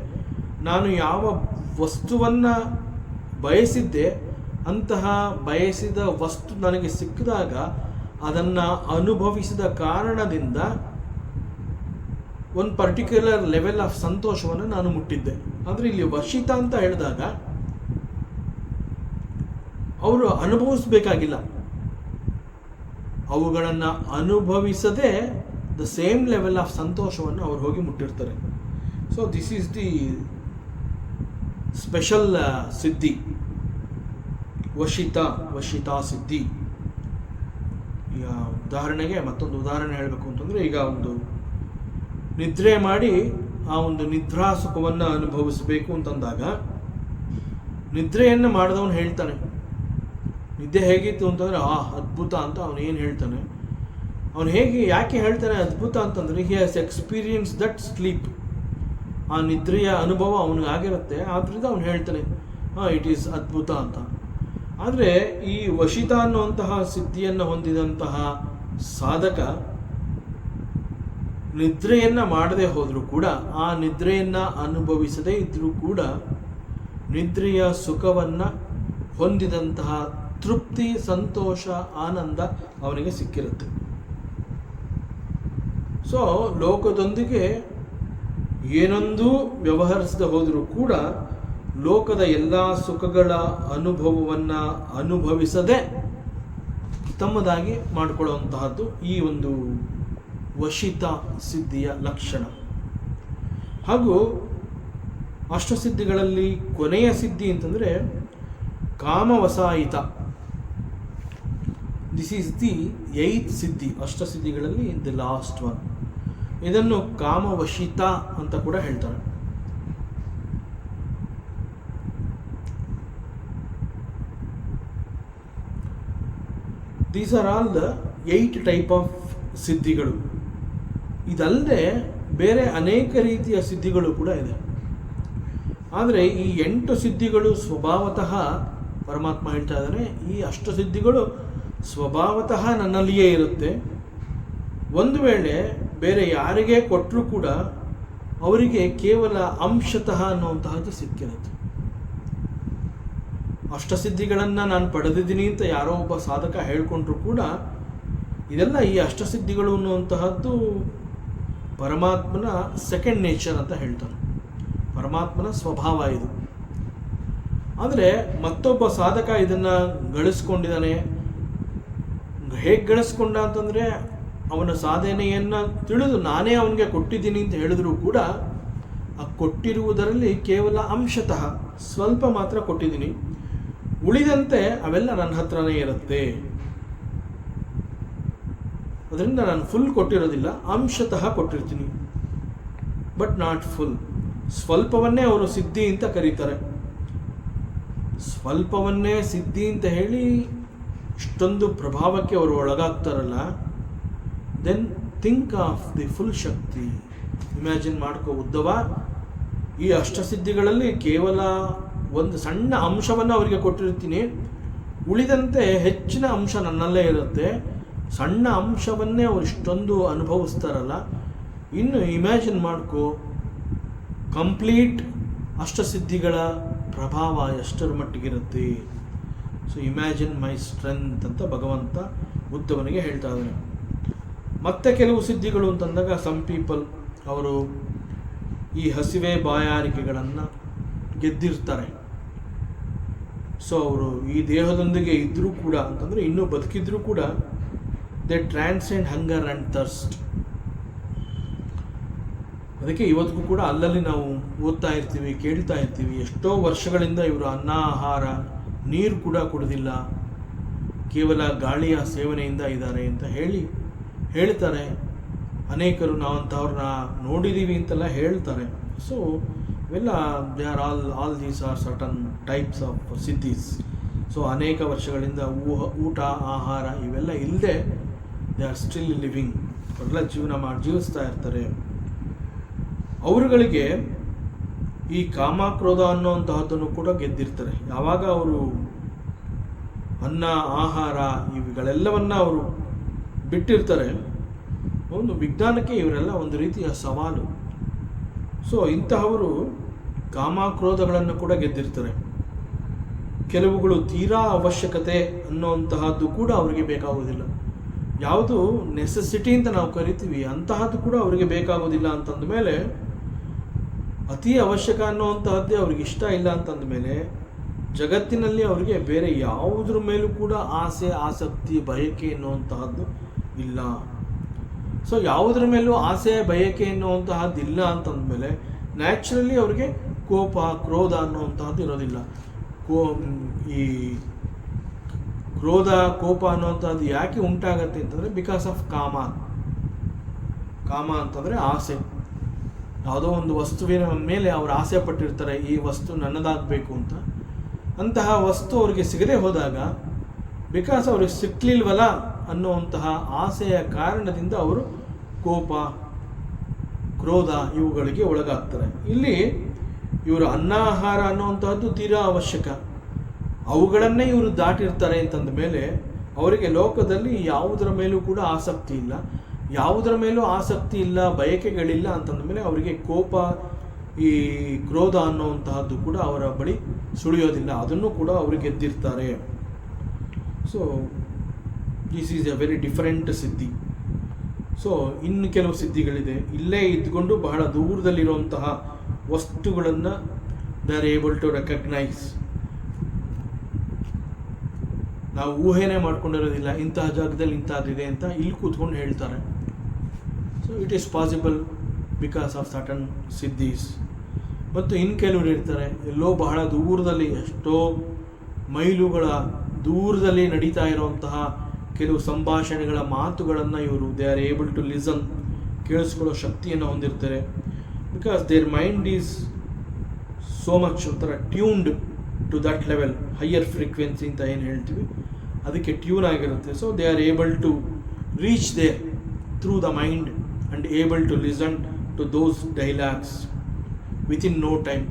ನಾನು ಯಾವ ವಸ್ತುವನ್ನು ಬಯಸಿದ್ದೆ ಅಂತಹ ಬಯಸಿದ ವಸ್ತು ನನಗೆ ಸಿಕ್ಕಿದಾಗ ಅದನ್ನು ಅನುಭವಿಸಿದ ಕಾರಣದಿಂದ ಒಂದು ಪರ್ಟಿಕ್ಯುಲರ್ ಲೆವೆಲ್ ಆಫ್ ಸಂತೋಷವನ್ನು ನಾನು ಮುಟ್ಟಿದ್ದೆ. ಆದರೆ ಇಲ್ಲಿ ವಶಿತ ಅಂತ ಹೇಳಿದಾಗ ಅವರು ಅನುಭವಿಸ್ಬೇಕಾಗಿಲ್ಲ, ಅವುಗಳನ್ನು ಅನುಭವಿಸದೆ ದ ಸೇಮ್ ಲೆವೆಲ್ ಆಫ್ ಸಂತೋಷವನ್ನು ಅವ್ರು ಹೋಗಿ ಮುಟ್ಟಿರ್ತಾರೆ. So this is the special ಸಿದ್ಧಿ, ವಶಿತಾ ಸಿದ್ಧಿ. ಈಗ ಉದಾಹರಣೆಗೆ ಮತ್ತೊಂದು ಉದಾಹರಣೆ ಹೇಳಬೇಕು ಅಂತಂದರೆ, ಈಗ ಒಂದು ನಿದ್ರೆ ಮಾಡಿ ಆ ಒಂದು ನಿದ್ರಾ ಸುಖವನ್ನು ಅನುಭವಿಸಬೇಕು ಅಂತಂದಾಗ ನಿದ್ರೆಯನ್ನು ಮಾಡಿದವನು ಹೇಳ್ತಾನೆ, ನಿದ್ದೆ ಹೇಗಿತ್ತು ಅಂತಂದರೆ ಅದ್ಭುತ ಅಂತ ಅವನು ಏನು ಹೇಳ್ತಾನೆ. ಅವನು ಯಾಕೆ ಹೇಳ್ತಾನೆ ಅದ್ಭುತ ಅಂತಂದರೆ, he has experience that sleep. ಆ ನಿದ್ರೆಯ ಅನುಭವ ಅವನಿಗೆ ಆಗಿರುತ್ತೆ, ಆದ್ದರಿಂದ ಅವನು ಹೇಳ್ತಾನೆ ಇಟ್ ಈಸ್ ಅದ್ಭುತ ಅಂತ. ಆದರೆ ಈ ವಶಿತ ಅನ್ನುವಂತಹ ಸಿದ್ಧಿಯನ್ನು ಹೊಂದಿದಂತಹ ಸಾಧಕ ನಿದ್ರೆಯನ್ನು ಮಾಡದೆ ಹೋದರೂ ಕೂಡ, ಆ ನಿದ್ರೆಯನ್ನು ಅನುಭವಿಸದೇ ಇದ್ದರೂ ಕೂಡ ನಿದ್ರೆಯ ಸುಖವನ್ನು ಹೊಂದಿದಂತಹ ತೃಪ್ತಿ, ಸಂತೋಷ, ಆನಂದ ಅವನಿಗೆ ಸಿಕ್ಕಿರುತ್ತೆ. ಸೊ ಲೋಕದೊಂದಿಗೆ ಏನೊಂದೂ ವ್ಯವಹರಿಸದೆ ಹೋದರೂ ಕೂಡ ಲೋಕದ ಎಲ್ಲ ಸುಖಗಳ ಅನುಭವವನ್ನು ಅನುಭವಿಸದೆ ತಮ್ಮದಾಗಿ ಮಾಡಿಕೊಳ್ಳುವಂತಹದ್ದು ಈ ಒಂದು ವಶಿತ ಸಿದ್ಧಿಯ ಲಕ್ಷಣ. ಹಾಗೂ ಅಷ್ಟಸಿದ್ಧಿಗಳಲ್ಲಿ ಕೊನೆಯ ಸಿದ್ಧಿ ಅಂತಂದರೆ ಕಾಮವಸಾಯಿತ. ದಿಸ್ ಈಸ್ ದಿ 8th ಸಿದ್ಧಿ, ಅಷ್ಟಸಿದ್ಧಿಗಳಲ್ಲಿ ದಿ ಲಾಸ್ಟ್ ಒನ್. ಇದನ್ನು ಕಾಮವಶಿತ ಅಂತ ಕೂಡ ಹೇಳ್ತಾರೆ. These are all the 8 type of ಸಿದ್ಧಿಗಳು. ಇದಲ್ಲದೆ ಬೇರೆ ಅನೇಕ ರೀತಿಯ ಸಿದ್ಧಿಗಳು ಕೂಡ ಇದೆ. ಆದರೆ ಈ 8 ಸಿದ್ಧಿಗಳು ಸ್ವಭಾವತಃ ಪರಮಾತ್ಮ ಹೇಳ್ತಾ ಇದ್ದಾನೆ, ಈ ಅಷ್ಟಸಿದ್ಧಿಗಳು ಸ್ವಭಾವತಃ ನನ್ನಲ್ಲಿಯೇ ಇರುತ್ತೆ. ಒಂದು ವೇಳೆ ಬೇರೆ ಯಾರಿಗೇ ಕೊಟ್ಟರೂ ಕೂಡ ಅವರಿಗೆ ಕೇವಲ ಅಂಶತಃ ಅನ್ನುವಂತಹದ್ದು ಸಿಕ್ಕಿರುತ್ತೆ. ಅಷ್ಟಸಿದ್ಧಿಗಳನ್ನು ನಾನು ಪಡೆದಿದ್ದೀನಿ ಅಂತ ಯಾರೋ ಒಬ್ಬ ಸಾಧಕ ಹೇಳ್ಕೊಂಡ್ರು ಕೂಡ ಇದೆಲ್ಲ ಈ ಅಷ್ಟಸಿದ್ಧಿಗಳು ಅನ್ನುವಂತಹದ್ದು ಪರಮಾತ್ಮನ ಸೆಕೆಂಡ್ ನೇಚರ್ ಅಂತ ಹೇಳ್ತಾನೆ, ಪರಮಾತ್ಮನ ಸ್ವಭಾವ ಇದು. ಆದರೆ ಮತ್ತೊಬ್ಬ ಸಾಧಕ ಇದನ್ನು ಗಳಿಸ್ಕೊಂಡಿದ್ದಾನೆ. ಹೇಗೆ ಗಳಿಸ್ಕೊಂಡ ಅಂತಂದರೆ, ಅವನ ಸಾಧನೆಯನ್ನು ತಿಳಿದು ನಾನೇ ಅವನಿಗೆ ಕೊಟ್ಟಿದ್ದೀನಿ ಅಂತ ಹೇಳಿದ್ರು ಕೂಡ ಆ ಕೊಟ್ಟಿರುವುದರಲ್ಲಿ ಕೇವಲ ಅಂಶತಃ ಸ್ವಲ್ಪ ಮಾತ್ರ ಕೊಟ್ಟಿದ್ದೀನಿ, ಉಳಿದಂತೆ ಅವೆಲ್ಲ ನನ್ನ ಹತ್ರನೇ ಇರುತ್ತೆ. ಅದರಿಂದ ನಾನು ಫುಲ್ ಕೊಟ್ಟಿರೋದಿಲ್ಲ, ಅಂಶತಃ ಕೊಟ್ಟಿರ್ತೀನಿ, ಬಟ್ ನಾಟ್ ಫುಲ್. ಸ್ವಲ್ಪವನ್ನೇ ಅವರು ಸಿದ್ಧಿ ಅಂತ ಕರೀತಾರೆ. ಸ್ವಲ್ಪವನ್ನೇ ಸಿದ್ಧಿ ಅಂತ ಹೇಳಿ ಇಷ್ಟೊಂದು ಪ್ರಭಾವಕ್ಕೆ ಅವರು ಒಳಗಾಗ್ತಾರಲ್ಲ, then think of the full ಶಕ್ತಿ. ಇಮ್ಯಾಜಿನ್ ಮಾಡ್ಕೋ ಉದ್ದವ, ಈ ಅಷ್ಟಸಿದ್ಧಿಗಳಲ್ಲಿ ಕೇವಲ ಒಂದು ಸಣ್ಣ ಅಂಶವನ್ನು ಅವರಿಗೆ ಕೊಟ್ಟಿರ್ತೀನಿ, ಉಳಿದಂತೆ ಹೆಚ್ಚಿನ ಅಂಶ ನನ್ನಲ್ಲೇ ಇರುತ್ತೆ. ಸಣ್ಣ ಅಂಶವನ್ನೇ ಅವರು ಇಷ್ಟೊಂದು ಅನುಭವಿಸ್ತಾರಲ್ಲ, ಇನ್ನು ಇಮ್ಯಾಜಿನ್ ಮಾಡ್ಕೋ ಕಂಪ್ಲೀಟ್ ಅಷ್ಟಸಿದ್ಧಿಗಳ ಪ್ರಭಾವ ಎಷ್ಟರ ಮಟ್ಟಿಗಿರುತ್ತೆ. ಸೊ ಇಮ್ಯಾಜಿನ್ ಮೈ ಸ್ಟ್ರೆಂತ್ ಅಂತ ಭಗವಂತ ಉದ್ದವನಿಗೆ ಹೇಳ್ತಾ ಇದ್ದಾನೆ. ಮತ್ತೆ ಕೆಲವು ಸಿದ್ಧಿಗಳು ಅಂತಂದಾಗ ಸಮ್ ಪೀಪಲ್ ಅವರು ಈ ಹಸಿವೆ ಬಾಯಾರಿಕೆಗಳನ್ನು ಗೆದ್ದಿರ್ತಾರೆ. ಸೊ ಅವರು ಈ ದೇಹದೊಂದಿಗೆ ಇದ್ದರೂ ಕೂಡ ಅಂತಂದರೆ ಇನ್ನೂ ಬದುಕಿದ್ರೂ ಕೂಡ they transcend hunger and thirst. ಅದಕ್ಕೆ ಇವತ್ತಿಗೂ ಕೂಡ ಅಲ್ಲಲ್ಲಿ ನಾವು ಓದ್ತಾ ಇರ್ತೀವಿ, ಕೇಳ್ತಾ ಇರ್ತೀವಿ, ಎಷ್ಟೋ ವರ್ಷಗಳಿಂದ ಇವರು ಅನ್ನ, ಆಹಾರ, ನೀರು ಕೂಡ ಕುಡಿದಿಲ್ಲ, ಕೇವಲ ಗಾಳಿಯ ಸೇವನೆಯಿಂದ ಇದ್ದಾರೆ ಅಂತ ಹೇಳ್ತಾರೆ. ಅನೇಕರು ನಾವಂಥವ್ರನ್ನ ನೋಡಿದ್ದೀವಿ ಅಂತೆಲ್ಲ ಹೇಳ್ತಾರೆ. ಸೊ ಇವೆಲ್ಲ they are all these are certain types of siddhis. So ಅನೇಕ ವರ್ಷಗಳಿಂದ ಊಟ, ಆಹಾರ ಇವೆಲ್ಲ ಇಲ್ಲದೆ ದೇ ಆರ್ ಸ್ಟಿಲ್ ಲಿವಿಂಗ್, ಅವರೆಲ್ಲ ಜೀವಿಸ್ತಾ ಇರ್ತಾರೆ. ಅವರುಗಳಿಗೆ ಈ ಕಾಮಕ್ರೋಧ ಅನ್ನೋಂತಹದ್ದನ್ನು ಕೂಡ ಗೆದ್ದಿರ್ತಾರೆ. ಯಾವಾಗ ಅವರು ಅನ್ನ, ಆಹಾರ ಇವುಗಳೆಲ್ಲವನ್ನ ಅವರು ಬಿಟ್ಟಿರ್ತಾರೆ, ಒಂದು ವಿಜ್ಞಾನಕ್ಕೆ ಇವರೆಲ್ಲ ಒಂದು ರೀತಿಯ ಸವಾಲು. ಸೊ ಇಂತಹವರು ಕಾಮಕ್ರೋಧಗಳನ್ನು ಕೂಡ ಗೆದ್ದಿರ್ತಾರೆ. ಕೆಲವುಗಳು ತೀರಾ ಅವಶ್ಯಕತೆ ಅನ್ನುವಂತಹದ್ದು ಕೂಡ ಅವರಿಗೆ ಬೇಕಾಗುವುದಿಲ್ಲ. ಯಾವುದು ನೆಸೆಸಿಟಿ ಅಂತ ನಾವು ಕರಿತೀವಿ ಅಂತಹದ್ದು ಕೂಡ ಅವರಿಗೆ ಬೇಕಾಗೋದಿಲ್ಲ ಅಂತಂದ ಮೇಲೆ, ಅತಿ ಅವಶ್ಯಕ ಅನ್ನುವಂತಹದ್ದೇ ಅವ್ರಿಗೆ ಇಷ್ಟ ಇಲ್ಲ ಅಂತಂದ ಮೇಲೆ, ಜಗತ್ತಿನಲ್ಲಿ ಅವರಿಗೆ ಬೇರೆ ಯಾವುದ್ರ ಮೇಲೂ ಕೂಡ ಆಸೆ, ಆಸಕ್ತಿ, ಬಯಕೆ ಎನ್ನುವಂತಹದ್ದು ಇಲ್ಲ. ಸೊ ಯಾವುದ್ರ ಮೇಲೂ ಆಸೆ, ಬಯಕೆ ಎನ್ನುವಂತಹದ್ದು ಇಲ್ಲ ಅಂತಂದಮೇಲೆ ನ್ಯಾಚುರಲಿ ಅವರಿಗೆ ಕೋಪ, ಕ್ರೋಧ ಅನ್ನುವಂತಹದ್ದು ಇರೋದಿಲ್ಲ. ಈ ಕ್ರೋಧ, ಕೋಪ ಅನ್ನುವಂಥದ್ದು ಯಾಕೆ ಉಂಟಾಗತ್ತೆ ಅಂತಂದರೆ ಬಿಕಾಸ್ ಆಫ್ ಕಾಮ. ಕಾಮ ಅಂತಂದರೆ ಆಸೆ. ಯಾವುದೋ ಒಂದು ವಸ್ತುವಿನ ಮೇಲೆ ಅವರು ಆಸೆ ಪಟ್ಟಿರ್ತಾರೆ, ಈ ವಸ್ತು ನನ್ನದಾಗಬೇಕು ಅಂತ. ಅಂತಹ ವಸ್ತು ಅವರಿಗೆ ಸಿಗದೆ ಹೋದಾಗ, ಬಿಕಾಸ್ ಅವ್ರಿಗೆ ಸಿಕ್ಲಿಲ್ವಲ್ಲ ಅನ್ನುವಂತಹ ಆಸೆಯ ಕಾರಣದಿಂದ ಅವರು ಕೋಪ, ಕ್ರೋಧ ಇವುಗಳಿಗೆ ಒಳಗಾಗ್ತಾರೆ. ಇಲ್ಲಿ ಇವರು ಅನ್ನಾಹಾರ ಅನ್ನುವಂತಹದ್ದು ತೀರಾ ಅವಶ್ಯಕ. ಅವುಗಳನ್ನೇ ಇವರು ದಾಟಿರ್ತಾರೆ ಅಂತಂದ ಮೇಲೆ ಅವರಿಗೆ ಲೋಕದಲ್ಲಿ ಯಾವುದರ ಮೇಲೂ ಕೂಡ ಆಸಕ್ತಿ ಇಲ್ಲ. ಯಾವುದರ ಮೇಲೂ ಆಸಕ್ತಿ ಇಲ್ಲ, ಬಯಕೆಗಳಿಲ್ಲ ಅಂತಂದ ಮೇಲೆ ಅವರಿಗೆ ಕೋಪ, ಈ ಕ್ರೋಧ ಅನ್ನುವಂತಹದ್ದು ಕೂಡ ಅವರ ಬಳಿ ಸುಳಿಯೋದಿಲ್ಲ. ಅದನ್ನು ಕೂಡ ಅವರು ಗೆದ್ದಿರ್ತಾರೆ. So this is a very different ಸಿದ್ಧಿ. ಸೊ ಇನ್ನು ಕೆಲವು ಸಿದ್ಧಿಗಳಿದೆ. ಇಲ್ಲೇ ಇದ್ಕೊಂಡು ಬಹಳ ದೂರದಲ್ಲಿರುವಂತಹ ವಸ್ತುಗಳನ್ನು they are able to recognise. ನಾವು ಊಹೆನೇ ಮಾಡ್ಕೊಂಡಿರೋದಿಲ್ಲ, ಇಂತಹ ಜಾಗದಲ್ಲಿ ಇಂಥದ್ದಿದೆ ಅಂತ ಇಲ್ಲಿ ಕೂತ್ಕೊಂಡು ಹೇಳ್ತಾರೆ. So it is possible because of certain siddhis. ಮತ್ತು ಇನ್ನು ಕೆಲವರು ಇರ್ತಾರೆ, ಎಲ್ಲೋ ಬಹಳ ದೂರದಲ್ಲಿ, ಎಷ್ಟೋ ಮೈಲುಗಳ ದೂರದಲ್ಲಿ ನಡೀತಾ ಇರುವಂತಹ ಕೆಲವು ಸಂಭಾಷಣೆಗಳ ಮಾತುಗಳನ್ನು ಇವರು they are able to listen, ಕೇಳಿಸ್ಕೊಳ್ಳೋ ಶಕ್ತಿಯನ್ನು ಹೊಂದಿರ್ತಾರೆ. Because their mind is so much ಒಂಥರ tuned to that level, higher frequency ಅಂತ ಏನು ಹೇಳ್ತೀವಿ, ಅದಕ್ಕೆ ಟ್ಯೂನ್ ಆಗಿರುತ್ತೆ. So they are able to reach there through the mind and able to listen to those dialogues within no time.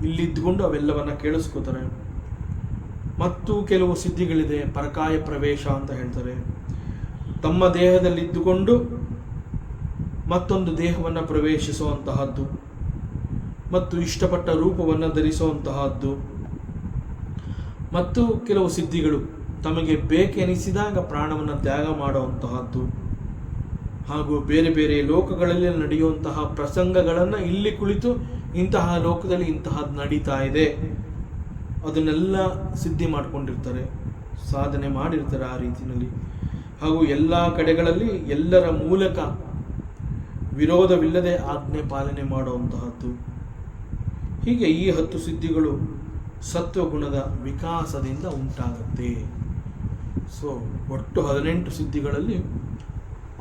ಇಲ್ಲಿದ್ದುಕೊಂಡು ಅವೆಲ್ಲವನ್ನು ಕೇಳಿಸ್ಕೋತಾರೆ. ಮತ್ತು ಕೆಲವು ಸಿದ್ಧಿಗಳಿದೆ, ಪರಕಾಯ ಪ್ರವೇಶ ಅಂತ ಹೇಳ್ತಾರೆ. ತಮ್ಮ ದೇಹದಲ್ಲಿದ್ದುಕೊಂಡು ಮತ್ತೊಂದು ದೇಹವನ್ನು ಪ್ರವೇಶಿಸುವಂತಹದ್ದು ಮತ್ತು ಇಷ್ಟಪಟ್ಟ ರೂಪವನ್ನು ಧರಿಸುವಂತಹದ್ದು. ಮತ್ತು ಕೆಲವು ಸಿದ್ಧಿಗಳು ತಮಗೆ ಬೇಕೆನಿಸಿದಾಗ ಪ್ರಾಣವನ್ನು ತ್ಯಾಗ ಮಾಡುವಂತಹದ್ದು. ಹಾಗೂ ಬೇರೆ ಬೇರೆ ಲೋಕಗಳಲ್ಲಿ ನಡೆಯುವಂತಹ ಪ್ರಸಂಗಗಳನ್ನು ಇಲ್ಲಿ ಕುಳಿತು ಇಂತಹ ಲೋಕದಲ್ಲಿ ಇಂತಹದ್ದು ನಡೀತಾ ಇದೆ ಅದನ್ನೆಲ್ಲ ಸಿದ್ಧಿ ಮಾಡಿಕೊಂಡಿರ್ತಾರೆ, ಸಾಧನೆ ಮಾಡಿರ್ತಾರೆ ಆ ರೀತಿಯಲ್ಲಿ. ಹಾಗೂ ಎಲ್ಲ ಕಡೆಗಳಲ್ಲಿ ಎಲ್ಲರ ಮೂಲಕ ವಿರೋಧವಿಲ್ಲದೆ ಆಜ್ಞೆ ಪಾಲನೆ ಮಾಡುವಂತಹದ್ದು. ಹೀಗೆ ಈ 10 ಸಿದ್ಧಿಗಳು ಸತ್ವಗುಣದ ವಿಕಾಸದಿಂದ ಉಂಟಾಗುತ್ತೆ. ಸೊ ಒಟ್ಟು 18 ಸಿದ್ಧಿಗಳಲ್ಲಿ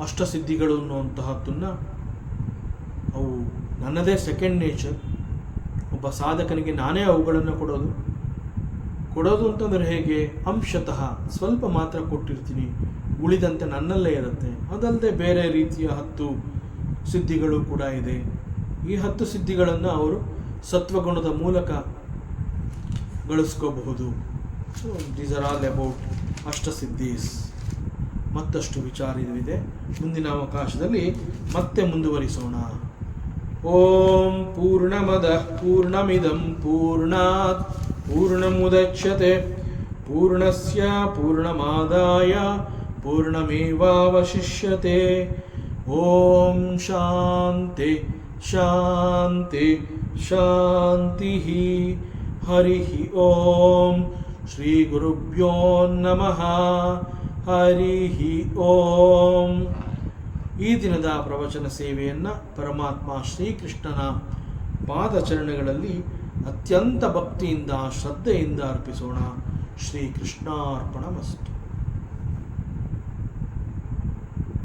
ಅಷ್ಟಸಿದ್ಧಿಗಳು ಅನ್ನುವಂತಹದ್ದನ್ನು ಅವು ನನ್ನದೇ ಸೆಕೆಂಡ್ ನೇಚರ್. ಒಬ್ಬ ಸಾಧಕನಿಗೆ ನಾನೇ ಅವುಗಳನ್ನು ಕೊಡೋದು ಅಂತಂದರೆ ಹೇಗೆ, ಅಂಶತಃ ಸ್ವಲ್ಪ ಮಾತ್ರ ಕೊಟ್ಟಿರ್ತೀನಿ, ಉಳಿದಂತೆ ನನ್ನಲ್ಲೇ ಇರುತ್ತೆ. ಅದಲ್ಲದೆ ಬೇರೆ ರೀತಿಯ 10 ಸಿದ್ಧಿಗಳು ಕೂಡ ಇದೆ. ಈ 10 ಸಿದ್ಧಿಗಳನ್ನು ಅವರು ಸತ್ವಗುಣದ ಮೂಲಕ ಗಳಿಸ್ಕೋಬಹುದು. So these are all about ಅಷ್ಟಸಿದ್ಧೀಸ್. ಮತ್ತಷ್ಟು ವಿಚಾರವಿದೆ, ಮುಂದಿನ ಅವಕಾಶದಲ್ಲಿ ಮತ್ತೆ ಮುಂದುವರಿಸೋಣ. ಓಂ ಪೂರ್ಣಮದಃ ಪೂರ್ಣಮಿದಂ ಪೂರ್ಣಾತ್ ಪೂರ್ಣಮುದಚ್ಯತೆ ಪೂರ್ಣಸ್ಯ ಪೂರ್ಣಮಾದಾಯ ಪೂರ್ಣಮೇವಾವಶಿಷ್ಯತೆ. ಓಂ ಶಾಂತಿ ಶಾಂತಿ ಶಾಂತಿ. ಹರಿ ಓಂ. ಶ್ರೀ ಗುರುಭ್ಯೋ ನಮಃ. ಹರಿ ಓಂ. ಈ ದಿನದ ಪ್ರವಚನ ಸೇವೆಯನ್ನು ಪರಮಾತ್ಮ ಶ್ರೀಕೃಷ್ಣನ ಪಾದಚರಣಗಳಲ್ಲಿ ಅತ್ಯಂತ ಭಕ್ತಿಯಿಂದ ಶ್ರದ್ಧೆಯಿಂದ ಅರ್ಪಿಸೋಣ. ಶ್ರೀಕೃಷ್ಣಾರ್ಪಣಮಸ್ತು.